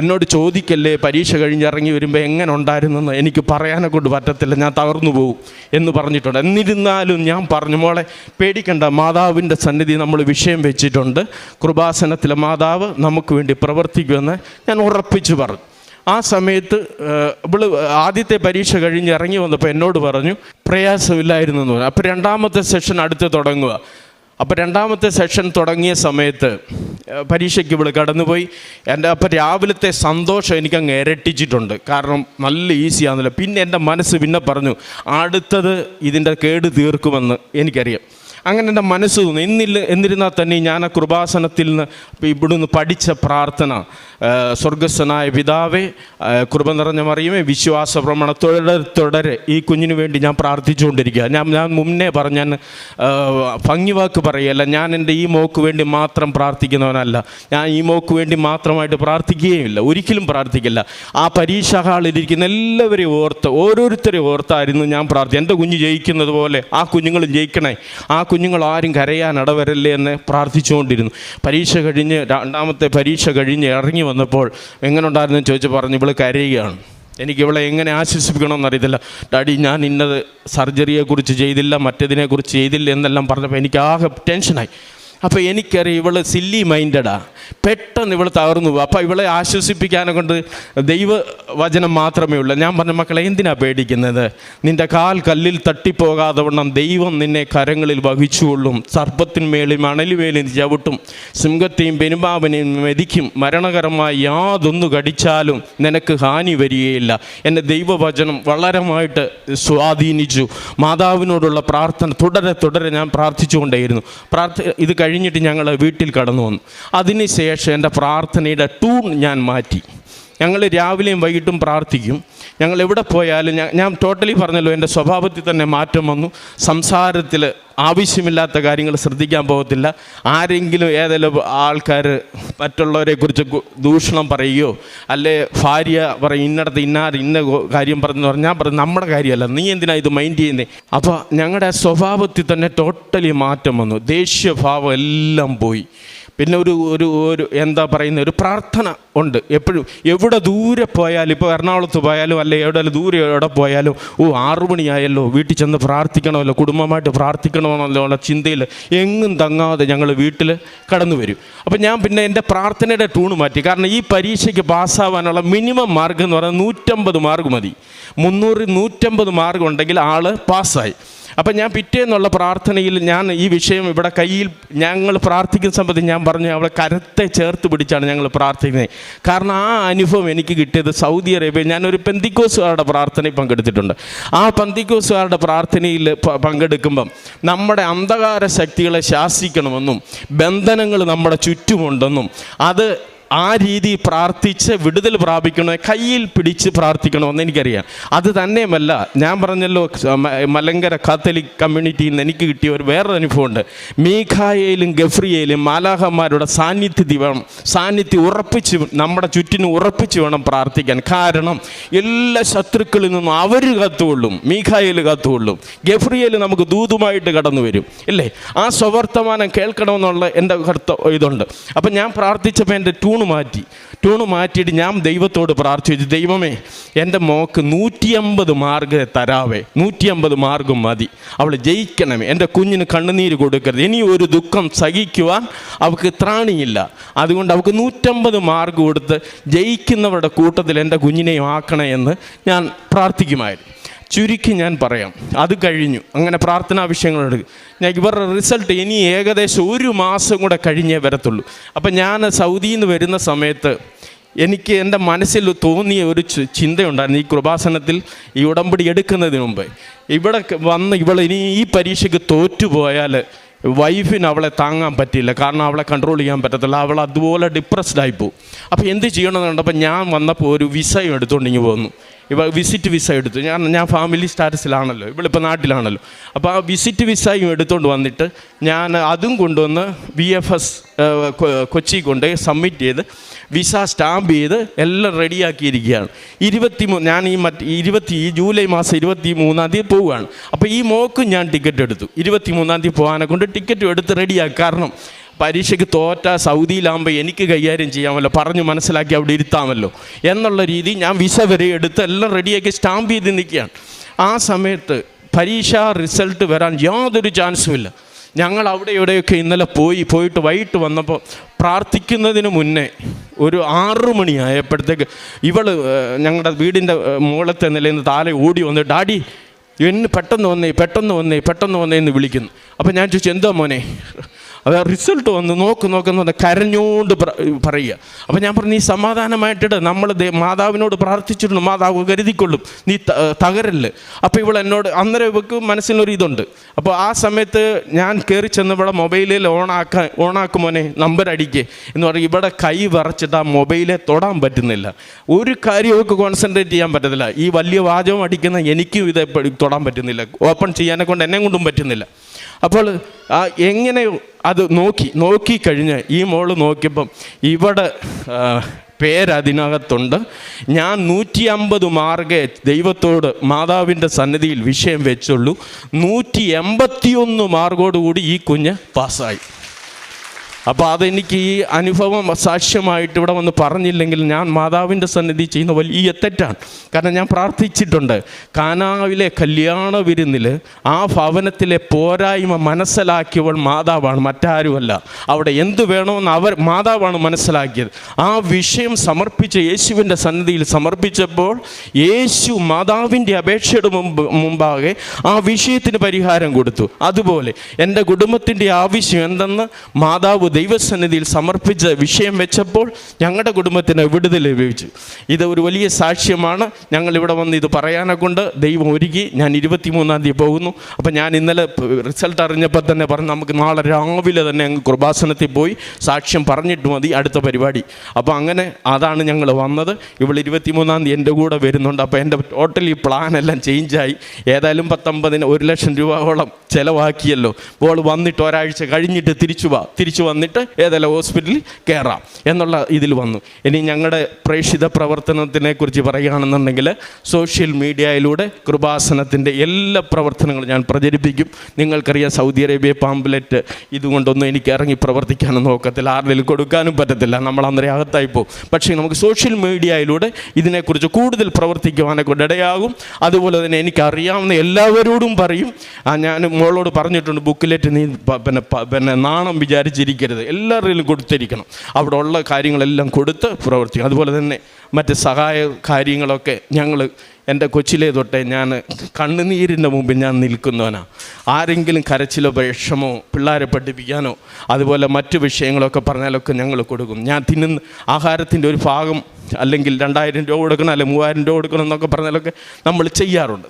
എന്നോട് ചോദിക്കല്ലേ പരീക്ഷ കഴിഞ്ഞ് ഇറങ്ങി വരുമ്പോൾ എങ്ങനെ ഉണ്ടായിരുന്നെന്ന്, എനിക്ക് പറയാനെ കൊണ്ട് പറ്റത്തില്ല, ഞാൻ തകർന്നു പോകും എന്ന് പറഞ്ഞിട്ടുണ്ട്. എന്നിരുന്നാലും ഞാൻ പറഞ്ഞു, മോളെ പേടിക്കണ്ട, മാതാവിൻ്റെ സന്നിധി നമ്മൾ വിഷയം വെച്ചിട്ടുണ്ട്, കൃപാസനത്തിലെ മാതാവ് നമുക്ക് വേണ്ടി പ്രവർത്തിക്കുമെന്ന് ഞാൻ ഉറപ്പിച്ചു പറഞ്ഞു. ആ സമയത്ത് ഇവള് ആദ്യത്തെ പരീക്ഷ കഴിഞ്ഞ് ഇറങ്ങി വന്നപ്പോൾ എന്നോട് പറഞ്ഞു, പ്രയാസമില്ലായിരുന്നു എന്ന് പറഞ്ഞു. അപ്പോൾ രണ്ടാമത്തെ സെഷൻ അടുത്ത് തുടങ്ങുക. അപ്പോൾ രണ്ടാമത്തെ സെഷൻ തുടങ്ങിയ സമയത്ത് പരീക്ഷയ്ക്ക് ഇവള് കടന്നുപോയി. അപ്പോൾ രാവിലത്തെ സന്തോഷം എനിക്കങ്ങ് ഇരട്ടിച്ചിട്ടുണ്ട്. കാരണം നല്ല ഈസിയാണല്ലോ. പിന്നെ എൻ്റെ മനസ്സ് പിന്നെ പറഞ്ഞു, അടുത്തത് ഇതിൻ്റെ കേട് തീർക്കുമെന്ന് എനിക്കറിയാം. അങ്ങനെ എൻ്റെ മനസ്സ് തോന്നി. എന്നിരുന്നാൽ തന്നെ ഞാൻ ആ കൃപാസനത്തിൽ നിന്ന് ഇവിടുന്ന് പഠിച്ച പ്രാർത്ഥന, സ്വർഗസ്ഥനായ പിതാവേ, കൃപ നിറഞ്ഞ മറിയമേ, വിശ്വാസ പ്രമാണം തുടരെ ഈ കുഞ്ഞിന് വേണ്ടി ഞാൻ പ്രാർത്ഥിച്ചുകൊണ്ടിരിക്കുക. ഞാൻ മുന്നേ ഞാൻ ഭംഗിവാക്ക് പറയുകയല്ല, ഞാൻ എൻ്റെ ഈ മോക്ക് വേണ്ടി മാത്രം പ്രാർത്ഥിക്കുന്നവനല്ല. ഞാൻ ഈ മോക്ക് വേണ്ടി മാത്രമായിട്ട് പ്രാർത്ഥിക്കുകയുമില്ല, ഒരിക്കലും പ്രാർത്ഥിക്കില്ല. ആ പരീക്ഷാ ഹാളിലിരിക്കുന്ന എല്ലാവരെയും ഓരോരുത്തരെയും ഓർത്തായിരുന്നു ഞാൻ എൻ്റെ കുഞ്ഞ് ജയിക്കുന്നത് പോലെ ആ കുഞ്ഞുങ്ങളും ജയിക്കണേ, ആ കുഞ്ഞുങ്ങൾ ആരും കരയാൻ ഇടവരല്ലേ എന്ന് പ്രാർത്ഥിച്ചുകൊണ്ടിരുന്നു. രണ്ടാമത്തെ പരീക്ഷ കഴിഞ്ഞ് ഇറങ്ങി വന്നപ്പോൾ എങ്ങനെ ഉണ്ടായിരുന്നു ചോദിച്ചു പറഞ്ഞു, ഇവള് കരയുകയാണ്. എനിക്ക് ഇവളെ എങ്ങനെ ആശ്വസിപ്പിക്കണമെന്നറിയത്തില്ല. ഡാഡി, ഞാൻ ഇന്നത് സർജറിയെക്കുറിച്ച് ചെയ്തില്ല, മറ്റേതിനെക്കുറിച്ച് ചെയ്തില്ല എന്നെല്ലാം പറഞ്ഞപ്പോൾ എനിക്ക് ആകെ ടെൻഷനായി. അപ്പോൾ എനിക്കറിയാം ഇവൾ സില്ലി മൈൻഡഡാ, പെട്ടെന്ന് ഇവൾ തകർന്നു പോകും. അപ്പോൾ ഇവളെ ആശ്വസിപ്പിക്കാനെ കൊണ്ട് ദൈവവചനം മാത്രമേ ഉള്ളൂ. ഞാൻ പറഞ്ഞ, മക്കളെ എന്തിനാ പേടിക്കുന്നത്? നിൻ്റെ കാൽ കല്ലിൽ തട്ടിപ്പോകാതെ വണ്ണം ദൈവം നിന്നെ കരങ്ങളിൽ വഹിച്ചുകൊള്ളും. സർപ്പത്തിന്മേലും മണലുമേലും ചവിട്ടും, സിംഹത്തെയും പെരുമ്പാവിനെയും മെതിക്കും. മരണകരമായി യാതൊന്നു കടിച്ചാലും നിനക്ക് ഹാനി വരികയില്ല. എൻ്റെ ദൈവവചനം വളരെയായിട്ട് സ്വാധീനിച്ചു. മാതാവിനോടുള്ള പ്രാർത്ഥന തുടരെ ഞാൻ പ്രാർത്ഥിച്ചുകൊണ്ടേയിരുന്നു. ഇത് കഴിഞ്ഞിട്ട് ഞങ്ങൾ വീട്ടിൽ കടന്നു വന്നു. അതിനുശേഷം എൻ്റെ പ്രാർത്ഥനയുടെ ടൂൺ ഞാൻ മാറ്റി. ഞങ്ങൾ രാവിലെയും വൈകിട്ടും പ്രാർത്ഥിക്കും. ഞങ്ങൾ എവിടെ പോയാലും ഞാൻ ടോട്ടലി പറഞ്ഞല്ലോ, എൻ്റെ സ്വഭാവത്തിൽ തന്നെ മാറ്റം വന്നു. സംസാരത്തിൽ ആവശ്യമില്ലാത്ത കാര്യങ്ങൾ ശ്രദ്ധിക്കാൻ പോകത്തില്ല. ആരെങ്കിലും ഏതെങ്കിലും ആൾക്കാർ മറ്റുള്ളവരെക്കുറിച്ച് ദൂഷണം പറയുകയോ അല്ലെ ഭാര്യ പറയും ഇന്നടത്ത് ഇന്ന കാര്യം പറഞ്ഞു പറഞ്ഞാൽ ഞാൻ പറഞ്ഞു നമ്മുടെ കാര്യമല്ല, നീ എന്തിനാ ഇത് മൈൻഡ് ചെയ്യുന്നത്? അപ്പോൾ ഞങ്ങളുടെ സ്വഭാവത്തിൽ തന്നെ ടോട്ടലി മാറ്റം വന്നു. ദേഷ്യഭാവം എല്ലാം പോയി. പിന്നെ ഒരു എന്താ പറയുന്ന ഒരു പ്രാർത്ഥന ഉണ്ട് എപ്പോഴും. എവിടെ ദൂരെ പോയാലും, ഇപ്പോൾ എറണാകുളത്ത് പോയാലും അല്ലെ എവിടെ പോയാലും 6 മണിയായല്ലോ, വീട്ടിൽ ചെന്ന് പ്രാർത്ഥിക്കണമല്ലോ, കുടുംബമായിട്ട് പ്രാർത്ഥിക്കണമെന്നല്ലോ ഉള്ള ചിന്തയിൽ എങ്ങും തങ്ങാതെ ഞങ്ങൾ വീട്ടിൽ കടന്നു വരും. അപ്പം ഞാൻ പിന്നെ എൻ്റെ പ്രാർത്ഥനയുടെ ടൂണ് മാറ്റി. കാരണം ഈ പരീക്ഷയ്ക്ക് പാസ്സാവാനുള്ള മിനിമം മാർക്ക് എന്ന് പറയുന്നത് 150 മാർക്ക് മതി. 150 മാർക്ക് ഉണ്ടെങ്കിൽ ആൾ പാസ്സായി. അപ്പം ഞാൻ പിറ്റേന്നുള്ള പ്രാർത്ഥനയിൽ ഞാൻ ഈ വിഷയം ഇവിടെ കയ്യിൽ ഞങ്ങൾ പ്രാർത്ഥിക്കുന്ന സമയത്ത് ഞാൻ പറഞ്ഞു, അവളെ കരത്തെ ചേർത്ത് പിടിച്ചാണ് ഞങ്ങൾ പ്രാർത്ഥിക്കുന്നത്. കാരണം ആ അനുഭവം എനിക്ക് കിട്ടിയത് സൗദി അറേബ്യ, ഞാനൊരു പെന്തിക്കോസുകാരുടെ പ്രാർത്ഥനയിൽ പങ്കെടുത്തിട്ടുണ്ട്. ആ പെന്തിക്കോസുകാരുടെ പ്രാർത്ഥനയിൽ പങ്കെടുക്കുമ്പം നമ്മുടെ അന്ധകാര ശക്തികളെ ശാസിക്കണമെന്നും ബന്ധനങ്ങൾ നമ്മുടെ ചുറ്റുമുണ്ടെന്നും അത് ആ രീതി പ്രാർത്ഥിച്ച് വിടുതൽ പ്രാപിക്കണോ, കയ്യിൽ പിടിച്ച് പ്രാർത്ഥിക്കണമെന്ന് എനിക്കറിയാം. അത് തന്നെയുമല്ല, ഞാൻ പറഞ്ഞല്ലോ മലങ്കര കാത്തലിക് കമ്മ്യൂണിറ്റിയിൽ നിന്ന് എനിക്ക് കിട്ടിയ വേറൊരു അനുഭവമുണ്ട്. മീഖായേലും ഗഫ്രിയേലും മാലാഖമാരുടെ സാന്നിധ്യം ഉറപ്പിച്ച് നമ്മുടെ ചുറ്റിനും ഉറപ്പിച്ച് വേണം പ്രാർത്ഥിക്കാൻ. കാരണം എല്ലാ ശത്രുക്കളിൽ നിന്നും അവർ കാത്തുകൊള്ളും. മീഖായേൽ കാത്തുകൊള്ളും, ഗഫ്രിയേൽ നമുക്ക് ദൂതുമായിട്ട് കടന്നു വരും, ഇല്ലേ? ആ സ്വവർത്തമാനം കേൾക്കണമെന്നുള്ള എൻ്റെ ഇതുണ്ട്. അപ്പം ഞാൻ പ്രാർത്ഥിച്ചപ്പോൾ എൻ്റെ ടൂണ് മാറ്റിയിട്ട് ഞാൻ ദൈവത്തോട് പ്രാർത്ഥിച്ചു, ദൈവമേ എൻ്റെ മോക്ക് 150 മാർക്ക് തരാവേ, 150 മാർക്കും മതി, അവൾ ജയിക്കണമേ, എൻ്റെ കുഞ്ഞിന് കണ്ണുനീര് കൊടുക്കരുത്, ഇനി ഒരു ദുഃഖം സഹിക്കുവാൻ അവൾക്ക് ത്രാണിയില്ല, അതുകൊണ്ട് അവൾക്ക് 150 മാർക്ക് കൊടുത്ത് ജയിക്കുന്നവരുടെ കൂട്ടത്തിൽ എൻ്റെ കുഞ്ഞിനെയും ആക്കണേ എന്ന് ഞാൻ പ്രാർത്ഥിക്കുമായിരുന്നു. ചുരുക്കി ഞാൻ പറയാം, അത് കഴിഞ്ഞു. അങ്ങനെ പ്രാർത്ഥനാ വിഷയങ്ങളെടുക്കും. ഞാൻ ഇവരുടെ റിസൾട്ട് ഇനി ഏകദേശം 1 മാസം കൂടെ കഴിഞ്ഞേ വരത്തുള്ളൂ. അപ്പം ഞാൻ സൗദിയിൽ നിന്ന് വരുന്ന സമയത്ത് എനിക്ക് എൻ്റെ മനസ്സിൽ തോന്നിയ ഒരു ചിന്തയുണ്ടായിരുന്നു. ഈ കൃപാസനത്തിൽ ഈ ഉടമ്പടി എടുക്കുന്നതിന് മുമ്പ് ഇവിടെ വന്ന് ഇനി ഈ പരീക്ഷയ്ക്ക് തോറ്റുപോയാൽ വൈഫിന് അവളെ താങ്ങാൻ പറ്റില്ല, കാരണം അവളെ കൺട്രോൾ ചെയ്യാൻ പറ്റത്തില്ല, അവൾ അതുപോലെ ഡിപ്രസ്ഡായി പോകും. അപ്പോൾ എന്ത് ചെയ്യണമെന്ന് കണ്ടപ്പോൾ ഞാൻ വന്നപ്പോൾ ഒരു വിസയും എടുത്തുകൊണ്ടിങ്ങ് പോന്നു. വിസിറ്റ് വിസ എടുത്തു. ഞാൻ ഫാമിലി സ്റ്റാറ്റസിലാണല്ലോ, ഇവളിപ്പോൾ നാട്ടിലാണല്ലോ. അപ്പോൾ ആ വിസിറ്റ് വിസയും എടുത്തുകൊണ്ട് വന്നിട്ട് ഞാൻ അതും കൊണ്ടുവന്ന് VFS കൊച്ചി കൊണ്ട് സബ്മിറ്റ് ചെയ്ത് വിസ സ്റ്റാമ്പ് ചെയ്ത് എല്ലാം റെഡിയാക്കിയിരിക്കുകയാണ്. 23 ജൂലൈ മാസം 23-ാം തീയതി പോവുകയാണ്. അപ്പോൾ ഈ മോക്കും ഞാൻ ടിക്കറ്റ് എടുത്തു. 23-ാം തീയതി പോകാനെ കൊണ്ട് ടിക്കറ്റും എടുത്ത് റെഡിയാക്കി. കാരണം പരീക്ഷയ്ക്ക് തോറ്റ സൗദിയിലാകുമ്പോൾ എനിക്ക് കൈകാര്യം ചെയ്യാമല്ലോ, പറഞ്ഞു മനസ്സിലാക്കി അവിടെ ഇരുത്താമല്ലോ എന്നുള്ള രീതി ഞാൻ വിസ വരെ എടുത്ത് എല്ലാം റെഡിയാക്കി സ്റ്റാമ്പ് ചെയ്ത് നിൽക്കുകയാണ്. ആ സമയത്ത് പരീക്ഷാ റിസൾട്ട് വരാൻ യാതൊരു ചാൻസുമില്ല. ഞങ്ങൾ അവിടെ ഇവിടെയൊക്കെ ഇന്നലെ പോയിട്ട് വൈകിട്ട് വന്നപ്പോൾ പ്രാർത്ഥിക്കുന്നതിന് മുന്നേ ഒരു 6 മണിയായപ്പോഴത്തേക്ക് ഞങ്ങളുടെ വീടിൻ്റെ മുകളത്തെ നിലയിൽ നിന്ന് താഴെ ഓടി വന്ന്, ഡാഡി എന്നെ പെട്ടെന്ന് വന്നേ എന്ന് വിളിക്കുന്നു. അപ്പോൾ ഞാൻ ചോദിച്ചു, എന്താ മോനെ? അത് റിസൾട്ട് വന്ന് നോക്കുന്ന കരഞ്ഞോണ്ട് പറയുക. അപ്പോൾ ഞാൻ പറഞ്ഞു, നീ സമാധാനമായിട്ടിട്ട്, നമ്മൾ മാതാവിനോട് പ്രാർത്ഥിച്ചിട്ടുണ്ട്, മാതാവ് കരുതിക്കൊള്ളും, നീ തകരല്ല്. അപ്പോൾ എന്നോട് അന്നേരം ഇവർക്ക് മനസ്സിലൊരു ഇതുണ്ട്. അപ്പോൾ ആ സമയത്ത് ഞാൻ കയറി ചെന്ന് ഇവിടെ മൊബൈലിൽ ഓണാക്കുമോനെ, നമ്പർ അടിക്കേ എന്ന് പറയും. ഇവിടെ കൈ വിറച്ചിട്ട് ആ മൊബൈലെ തൊടാൻ പറ്റുന്നില്ല, ഒരു കാര്യം ഇവർക്ക് കോൺസെൻട്രേറ്റ് ചെയ്യാൻ പറ്റത്തില്ല. ഈ വലിയ വാചകം അടിക്കുന്ന എനിക്കും ഇത് തൊടാൻ പറ്റുന്നില്ല, ഓപ്പൺ ചെയ്യാനെ കൊണ്ട് എന്നെ കൊണ്ടും പറ്റുന്നില്ല. അപ്പോൾ എങ്ങനെ അത് നോക്കിക്കഴിഞ്ഞ് ഈ മോള് നോക്കിയപ്പം ഇവിടെ പേരതിനകത്തുണ്ട്. ഞാൻ 150 മാർക്കേ ദൈവത്തോട് മാതാവിൻ്റെ സന്നിധിയിൽ വിഷയം വെച്ചുള്ളൂ. 181 മാർക്കോടുകൂടി ഈ കുഞ്ഞ് പാസ്സായി. അപ്പോൾ അതെനിക്ക് ഈ അനുഭവം സാക്ഷ്യമായിട്ട് ഇവിടെ വന്ന് പറഞ്ഞില്ലെങ്കിൽ ഞാൻ മാതാവിൻ്റെ സന്നിധി ചെയ്യുന്ന വലിയ തെറ്റാണ്. കാരണം ഞാൻ പ്രാർത്ഥിച്ചിട്ടുണ്ട്, കാനാവിലെ കല്യാണ വിരുന്നിൽ ആ ഭവനത്തിലെ പോരായ്മ മനസ്സിലാക്കിയവൾ മാതാവാണ്, മറ്റാരുമല്ല. അവിടെ എന്ത് വേണമെന്ന് മാതാവാണ് മനസ്സിലാക്കിയത്. ആ വിഷയം സമർപ്പിച്ച യേശുവിൻ്റെ സന്നിധിയിൽ സമർപ്പിച്ചപ്പോൾ യേശു മാതാവിൻ്റെ അപേക്ഷയുടെ മുമ്പാകെ ആ വിഷയത്തിന് പരിഹാരം കൊടുത്തു. അതുപോലെ എൻ്റെ കുടുംബത്തിൻ്റെ ആവശ്യം എന്തെന്ന് മാതാവ് ദൈവസന്നിധിയിൽ സമർപ്പിച്ച വിഷയം വെച്ചപ്പോൾ ഞങ്ങളുടെ കുടുംബത്തിന് വിടുതൽ ലഭിച്ചു. ഇത് ഒരു വലിയ സാക്ഷ്യമാണ്. ഞങ്ങളിവിടെ വന്ന് ഇത് പറയാനെ കൊണ്ട് ദൈവം ഒരുക്കി. ഞാൻ 23-ാം തീയതി പോകുന്നു. അപ്പോൾ ഞാൻ ഇന്നലെ റിസൾട്ട് അറിഞ്ഞപ്പോൾ തന്നെ പറഞ്ഞു, നമുക്ക് നാളെ രാവിലെ തന്നെ അങ്ങ് കൃപാസനത്തിൽ പോയി സാക്ഷ്യം പറഞ്ഞിട്ട് മതി അടുത്ത പരിപാടി. അപ്പോൾ അങ്ങനെ അതാണ് ഞങ്ങൾ വന്നത്. ഇവൾ 23-ാം തീയതി എൻ്റെ കൂടെ വരുന്നുണ്ട്. അപ്പോൾ എൻ്റെ ടോട്ടലി പ്ലാനെല്ലാം ചേഞ്ചായി. ഏതായാലും 1 ലക്ഷം രൂപയോളം ചിലവാക്കിയല്ലോ. അപ്പോൾ വന്നിട്ട് ഒരാഴ്ച കഴിഞ്ഞിട്ട് തിരിച്ചു വന്നിട്ട് വന്നിട്ട് ഏതെല്ലാം ഹോസ്പിറ്റലിൽ കയറാം എന്നുള്ള ഇതിൽ വന്നു. ഇനി ഞങ്ങളുടെ പ്രേക്ഷിത പ്രവർത്തനത്തിനെക്കുറിച്ച് പറയുകയാണെന്നുണ്ടെങ്കിൽ സോഷ്യൽ മീഡിയയിലൂടെ കൃപാസനത്തിൻ്റെ എല്ലാ പ്രവർത്തനങ്ങളും ഞാൻ പ്രചരിപ്പിക്കും. നിങ്ങൾക്കറിയാം, സൗദി അറേബ്യ പാമ്പ്ലെറ്റ് ഇതുകൊണ്ടൊന്നും എനിക്ക് ഇറങ്ങി പ്രവർത്തിക്കാനും നോക്കത്തില്ല, ആരുടെയും കൊടുക്കാനും പറ്റത്തില്ല, നമ്മൾ അന്നേരം അകത്തായി പോകും. പക്ഷേ നമുക്ക് സോഷ്യൽ മീഡിയയിലൂടെ ഇതിനെക്കുറിച്ച് കൂടുതൽ പ്രവർത്തിക്കുവാനെ കൊണ്ട് ഇടയാകും. അതുപോലെ തന്നെ എനിക്കറിയാവുന്ന എല്ലാവരോടും പറയും, ഞാൻ മോളോട് പറഞ്ഞിട്ടുണ്ട്, ബുക്കിലെറ്റ് നീ പിന്നെ നാണം വിചാരിച്ചിരിക്കരുത്, എല്ലാവരിലും കൊടുത്തിരിക്കണം. അവിടെ ഉള്ള കാര്യങ്ങളെല്ലാം കൊടുത്ത് പ്രവർത്തിക്കും. അതുപോലെ തന്നെ മറ്റ് സഹായ കാര്യങ്ങളൊക്കെ ഞങ്ങൾ എൻ്റെ കൊച്ചിലെ തൊട്ടേ ഞാൻ കണ്ണുനീരിൻ്റെ മുമ്പിൽ ഞാൻ നിൽക്കുന്നവനാണ്. ആരെങ്കിലും കരച്ചിലോ വിഷമോ പിള്ളേരെ പഠിപ്പിക്കാനോ അതുപോലെ മറ്റു വിഷയങ്ങളൊക്കെ പറഞ്ഞാലൊക്കെ ഞങ്ങൾ കൊടുക്കും. ഞാൻ തിന്നുന്ന ആഹാരത്തിൻ്റെ ഒരു ഭാഗം അല്ലെങ്കിൽ 2000 രൂപ കൊടുക്കണം, അല്ലെങ്കിൽ 3000 രൂപ കൊടുക്കണം എന്നൊക്കെ പറഞ്ഞാലൊക്കെ നമ്മൾ ചെയ്യാറുണ്ട്.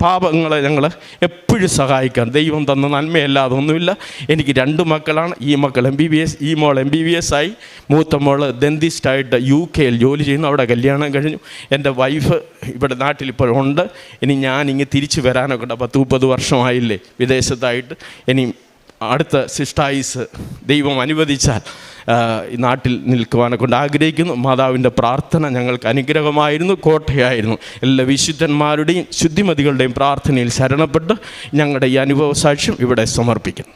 പാപങ്ങളെ ഞങ്ങൾ എപ്പോഴും സഹായിക്കാം. ദൈവം തന്ന നന്മയല്ലാതെ ഒന്നുമില്ല. എനിക്ക് 2 മക്കളാണ്. ഈ മക്കൾ MBBS, ഈ മോൾ MBBS ആയി, മൂത്ത മോൾ ഡെന്റിസ്റ്റായിട്ട് UK ജോലി ചെയ്യുന്നു, അവിടെ കല്യാണം കഴിഞ്ഞു. എൻ്റെ വൈഫ് ഇവിടെ നാട്ടിലിപ്പോഴുണ്ട്. ഇനി ഞാനിങ്ങ് തിരിച്ചു വരാനൊക്കെ ഉണ്ട്. 30 വർഷമായില്ലേ വിദേശത്തായിട്ട്. ഇനി അടുത്ത സിസ്റ്റായിസ് ദൈവം അനുവദിച്ചാൽ ഈ നാട്ടിൽ നിൽക്കുവാനെ കൊണ്ട് ആഗ്രഹിക്കുന്നു. മാതാവിൻ്റെ പ്രാർത്ഥന ഞങ്ങൾക്ക് അനുഗ്രഹമായിരുന്നു, കോട്ടയായിരുന്നു. എല്ലാ വിശുദ്ധന്മാരുടെയും ശുദ്ധിമതികളുടെയും പ്രാർത്ഥനയിൽ ശരണപ്പെട്ട് ഞങ്ങളുടെ ഈ അനുഭവ സാക്ഷ്യം ഇവിടെ സമർപ്പിക്കുന്നു.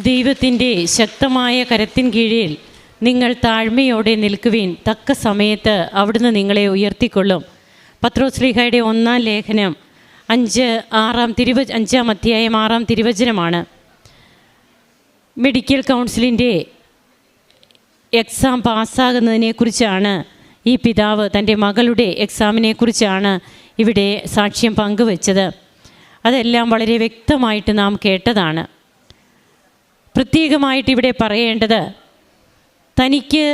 ദൈവത്തിൻ്റെ ശക്തമായ കരത്തിൻ കീഴിൽ നിങ്ങൾ താഴ്മയോടെ നിൽക്കുവിൻ, തക്ക സമയത്ത് അവിടുന്ന് നിങ്ങളെ ഉയർത്തിക്കൊള്ളും. പത്രോസ്ലീഹയുടെ 1-ാം ലേഖനം 5-ാം അധ്യായം 6-ാം തിരുവചനമാണ്. മെഡിക്കൽ കൗൺസിലിൻ്റെ എക്സാം പാസ്സാകുന്നതിനെക്കുറിച്ചാണ് ഈ പിതാവ് തൻ്റെ മകളുടെ എക്സാമിനെക്കുറിച്ചാണ് ഇവിടെ സാക്ഷ്യം പങ്കുവച്ചത്. അതെല്ലാം വളരെ വ്യക്തമായിട്ട് നാം കേട്ടതാണ്. പ്രത്യേകമായിട്ട് ഇവിടെ പറയേണ്ടത്, തനിക്ക്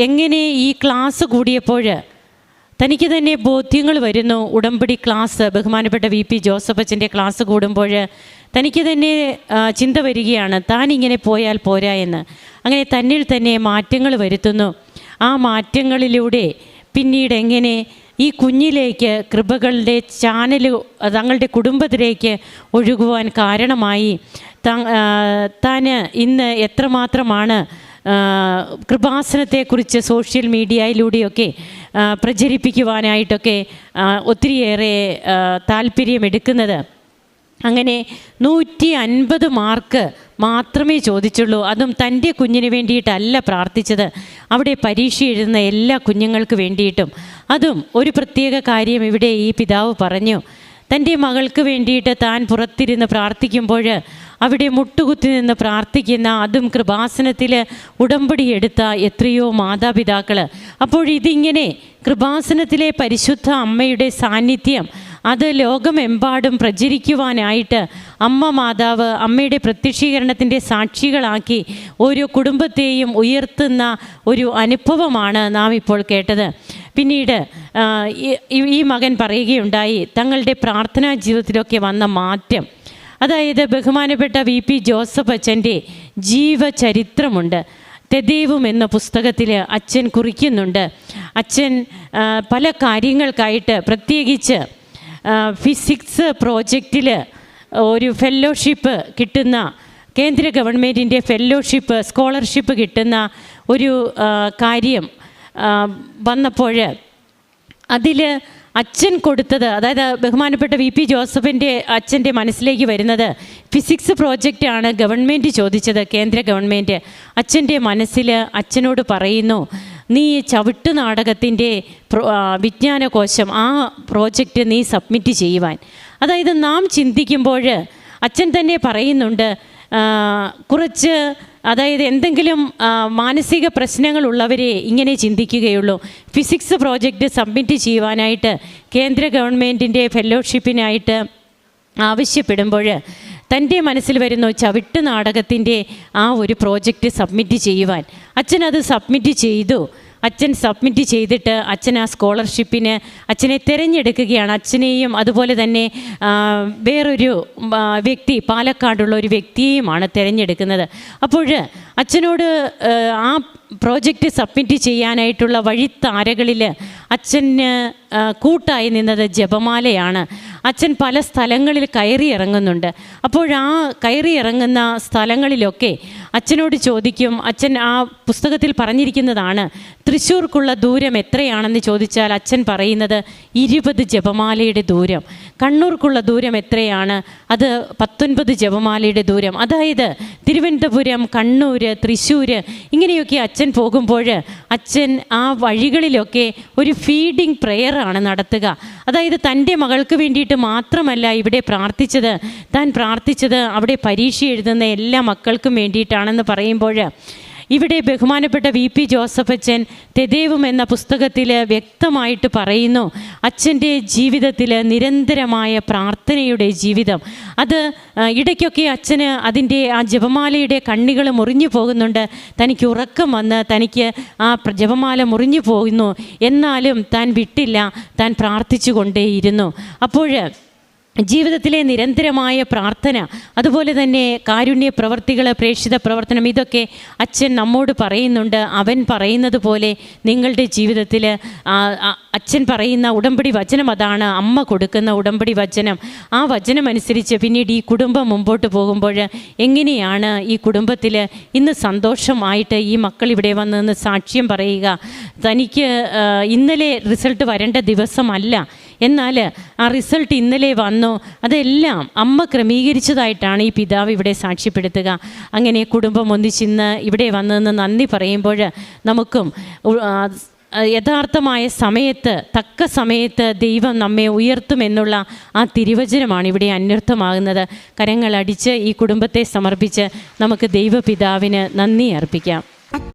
എങ്ങനെ ഈ ക്ലാസ് കൂടിയപ്പോൾ തനിക്ക് തന്നെ ബോധ്യങ്ങൾ വരുന്നു. ഉടമ്പടി ക്ലാസ്, ബഹുമാനപ്പെട്ട VP ജോസഫ് അച്ഛൻ്റെ ക്ലാസ് കൂടുമ്പോൾ തനിക്ക് തന്നെ ചിന്ത വരികയാണ്, താൻ ഇങ്ങനെ പോയാൽ പോരാ എന്ന്. അങ്ങനെ തന്നിൽ തന്നെ മാറ്റങ്ങൾ വരുത്തുന്നു. ആ മാറ്റങ്ങളിലൂടെ പിന്നീട് എങ്ങനെ ഈ കുഞ്ഞിലേക്ക് കൃപകളുടെ ചാനൽ തങ്ങളുടെ കുടുംബത്തിലേക്ക് ഒഴുകുവാൻ കാരണമായി. താൻ ഇന്ന് എത്രമാത്രമാണ് കൃപാസനത്തെക്കുറിച്ച് സോഷ്യൽ മീഡിയയിലൂടെയൊക്കെ പ്രചരിപ്പിക്കുവാനായിട്ടൊക്കെ ഒത്തിരിയേറെ താല്പര്യമെടുക്കുന്നത്. അങ്ങനെ 150 മാർക്ക് മാത്രമേ ചോദിച്ചുള്ളൂ. അതും തൻ്റെ കുഞ്ഞിന് വേണ്ടിയിട്ടല്ല പ്രാർത്ഥിച്ചത്, അവിടെ പരീക്ഷ എഴുതുന്ന എല്ലാ കുഞ്ഞുങ്ങൾക്ക് വേണ്ടിയിട്ടും. അതും ഒരു പ്രത്യേക കാര്യം ഇവിടെ ഈ പിതാവ് പറഞ്ഞു. തൻ്റെ മകൾക്ക് വേണ്ടിയിട്ട് താൻ പുറത്തിരുന്ന് പ്രാർത്ഥിക്കുമ്പോൾ അവിടെ മുട്ടുകുത്തി നിന്ന് പ്രാർത്ഥിക്കുന്ന, അതും കൃപാസനത്തിൽ ഉടമ്പടി എടുത്ത എത്രയോ മാതാപിതാക്കൾ. അപ്പോൾ ഇതിങ്ങനെ കൃപാസനത്തിലെ പരിശുദ്ധ അമ്മയുടെ സാന്നിധ്യം അത് ലോകമെമ്പാടും പ്രചരിക്കുവാനായിട്ട് അമ്മ മാതാവ് അമ്മയുടെ പ്രത്യക്ഷീകരണത്തിൻ്റെ സാക്ഷികളാക്കി ഓരോ കുടുംബത്തെയും ഉയർത്തുന്ന ഒരു അനുഭവമാണ് നാം ഇപ്പോൾ കേട്ടത്. പിന്നീട് ഈ മകൻ പറയുകയുണ്ടായി തങ്ങളുടെ പ്രാർത്ഥനാ ജീവിതത്തിലൊക്കെ വന്ന മാറ്റം. അതായത് ബഹുമാനപ്പെട്ട VP ജോസഫ് അച്ഛൻ്റെ ജീവചരിത്രമുണ്ട്. തെദേവും എന്ന പുസ്തകത്തിൽ അച്ഛൻ കുറിക്കുന്നുണ്ട്. അച്ഛൻ പല കാര്യങ്ങൾക്കായിട്ട്, പ്രത്യേകിച്ച് ഫിസിക്സ് പ്രോജക്റ്റിൽ ഒരു ഫെല്ലോഷിപ്പ് കിട്ടുന്ന, കേന്ദ്ര ഗവൺമെൻറ്റിൻ്റെ ഫെല്ലോഷിപ്പ് സ്കോളർഷിപ്പ് കിട്ടുന്ന ഒരു കാര്യം വന്നപ്പോൾ അതിൽ അച്ഛൻ കൊടുത്തത്, അതായത് ബഹുമാനപ്പെട്ട VP ജോസഫിൻ്റെ അച്ഛൻ്റെ മനസ്സിലേക്ക് വരുന്നത് ഫിസിക്സ് പ്രോജക്റ്റാണ് ഗവൺമെൻറ് ചോദിച്ചത്, കേന്ദ്ര ഗവൺമെൻറ്. അച്ഛൻ്റെ മനസ്സിൽ അച്ഛനോട് പറയുന്നു, നീ ചവിട്ട് നാടകത്തിൻ്റെ വിജ്ഞാനകോശം ആ പ്രോജക്റ്റ് നീ സബ്മിറ്റ് ചെയ്യുവാൻ. അതായത് നാം ചിന്തിക്കുമ്പോൾ അച്ഛൻ തന്നെ പറയുന്നുണ്ട്, കുറച്ച് അതായത് എന്തെങ്കിലും മാനസിക പ്രശ്നങ്ങളുള്ളവരെ ഇങ്ങനെ ചിന്തിക്കുകയുള്ളൂ. ഫിസിക്സ് പ്രോജക്റ്റ് സബ്മിറ്റ് ചെയ്യുവാനായിട്ട് കേന്ദ്ര ഗവൺമെൻറ്റിൻ്റെ ഫെല്ലോഷിപ്പിനായിട്ട് ആവശ്യപ്പെടുമ്പോൾ തൻ്റെ മനസ്സിൽ വരുന്നു ചവിട്ട് നാടകത്തിൻ്റെ ആ ഒരു പ്രോജക്റ്റ് സബ്മിറ്റ് ചെയ്യുവാൻ. അച്ഛനത് സബ്മിറ്റ് ചെയ്തു. അച്ഛൻ സബ്മിറ്റ് ചെയ്തിട്ട് അച്ഛൻ ആ സ്കോളർഷിപ്പിന് അച്ഛനെ തിരഞ്ഞെടുക്കുകയാണ്. അച്ഛനെയും അതുപോലെ തന്നെ വേറൊരു വ്യക്തി, പാലക്കാടുള്ള ഒരു വ്യക്തിയെയുമാണ് തിരഞ്ഞെടുക്കുന്നത്. അപ്പോൾ അച്ഛനോട് ആ പ്രോജക്റ്റ് സബ്മിറ്റ് ചെയ്യാനായിട്ടുള്ള വഴിത്താരകളിൽ അച്ഛന് കൂട്ടായി നിന്നത് ജപമാലയാണ്. അച്ഛൻ പല സ്ഥലങ്ങളിൽ കയറി ഇറങ്ങുന്നുണ്ട്. അപ്പോഴാ കയറി ഇറങ്ങുന്ന സ്ഥലങ്ങളിലൊക്കെ അച്ഛനോട് ചോദിക്കും. അച്ഛൻ ആ പുസ്തകത്തിൽ പറഞ്ഞിരിക്കുന്നതാണ്, തൃശ്ശൂർക്കുള്ള ദൂരം എത്രയാണെന്ന് ചോദിച്ചാൽ അച്ഛൻ പറയുന്നത് 20 ജപമാലയുടെ ദൂരം. കണ്ണൂർക്കുള്ള ദൂരം എത്രയാണ്? അത് 19 ജപമാലയുടെ ദൂരം. അതായത് തിരുവനന്തപുരം, കണ്ണൂർ, തൃശ്ശൂർ ഇങ്ങനെയൊക്കെ അച്ഛൻ പോകുമ്പോൾ അച്ഛൻ ആ വഴികളിലൊക്കെ ഒരു ഫീഡിങ് പ്രെയറാണ് നടത്തുക. അതായത് തൻ്റെ മകൾക്ക് വേണ്ടിയിട്ട് മാത്രമല്ല ഇവിടെ പ്രാർത്ഥിച്ചത്, താൻ പ്രാർത്ഥിച്ചത് അവിടെ പരീക്ഷ എഴുതുന്ന എല്ലാ മക്കൾക്കും വേണ്ടിയിട്ടാണെന്ന് പറയുമ്പോൾ ഇവിടെ ബഹുമാനപ്പെട്ട VP ജോസഫ് അച്ഛൻ തെദേവും എന്ന പുസ്തകത്തിൽ വ്യക്തമായിട്ട് പറയുന്നു, അച്ഛൻ്റെ ജീവിതത്തിൽ നിരന്തരമായ പ്രാർത്ഥനയുടെ ജീവിതം. അത് ഇടയ്ക്കൊക്കെ അച്ഛന് അതിൻ്റെ ആ ജപമാലയുടെ കണ്ണികൾ മുറിഞ്ഞു പോകുന്നുണ്ട്. തനിക്ക് ഉറക്കം വന്ന് തനിക്ക് ആ ജപമാല മുറിഞ്ഞു പോകുന്നു. എന്നാലും താൻ വിട്ടില്ല, താൻ പ്രാർത്ഥിച്ചു കൊണ്ടേയിരുന്നു. അപ്പോൾ ജീവിതത്തിലെ നിരന്തരമായ പ്രാർത്ഥന, അതുപോലെ തന്നെ കാരുണ്യ പ്രവർത്തികൾ, പ്രേക്ഷിത പ്രവർത്തനം, ഇതൊക്കെ അച്ഛൻ നമ്മോട് പറയുന്നുണ്ട്. അവൻ പറയുന്നത് പോലെ നിങ്ങളുടെ ജീവിതത്തിൽ അച്ഛൻ പറയുന്ന ഉടമ്പടി വചനം അതാണ്, അമ്മ കൊടുക്കുന്ന ഉടമ്പടി വചനം. ആ വചനം അനുസരിച്ച് പിന്നീട് ഈ കുടുംബം മുമ്പോട്ട് പോകുമ്പോൾ എങ്ങനെയാണ് ഈ കുടുംബത്തിൽ ഇന്ന് സന്തോഷമായിട്ട് ഈ മക്കൾ ഇവിടെ വന്ന് സാക്ഷ്യം പറയുക. തനിക്ക് ഇന്നലെ റിസൾട്ട് വരേണ്ട ദിവസമല്ല, എന്നാൽ ആ റിസൾട്ട് ഇന്നലെ വന്നു. അതെല്ലാം അമ്മ ക്രമീകരിച്ചതായിട്ടാണ് ഈ പിതാവ് ഇവിടെ സാക്ഷ്യപ്പെടുത്തുക. അങ്ങനെ കുടുംബം ഒന്നിച്ചിന്ന് ഇവിടെ വന്നതെന്ന് നന്ദി പറയുമ്പോൾ നമുക്കും യഥാർത്ഥമായ സമയത്ത്, തക്ക സമയത്ത് ദൈവം നമ്മെ ഉയർത്തുമെന്നുള്ള ആ തിരുവചനമാണ് ഇവിടെ അന്വർത്ഥമാകുന്നത്. കരങ്ങളടിച്ച് ഈ കുടുംബത്തെ സമർപ്പിച്ച് നമുക്ക് ദൈവപിതാവിന് നന്ദി അർപ്പിക്കാം.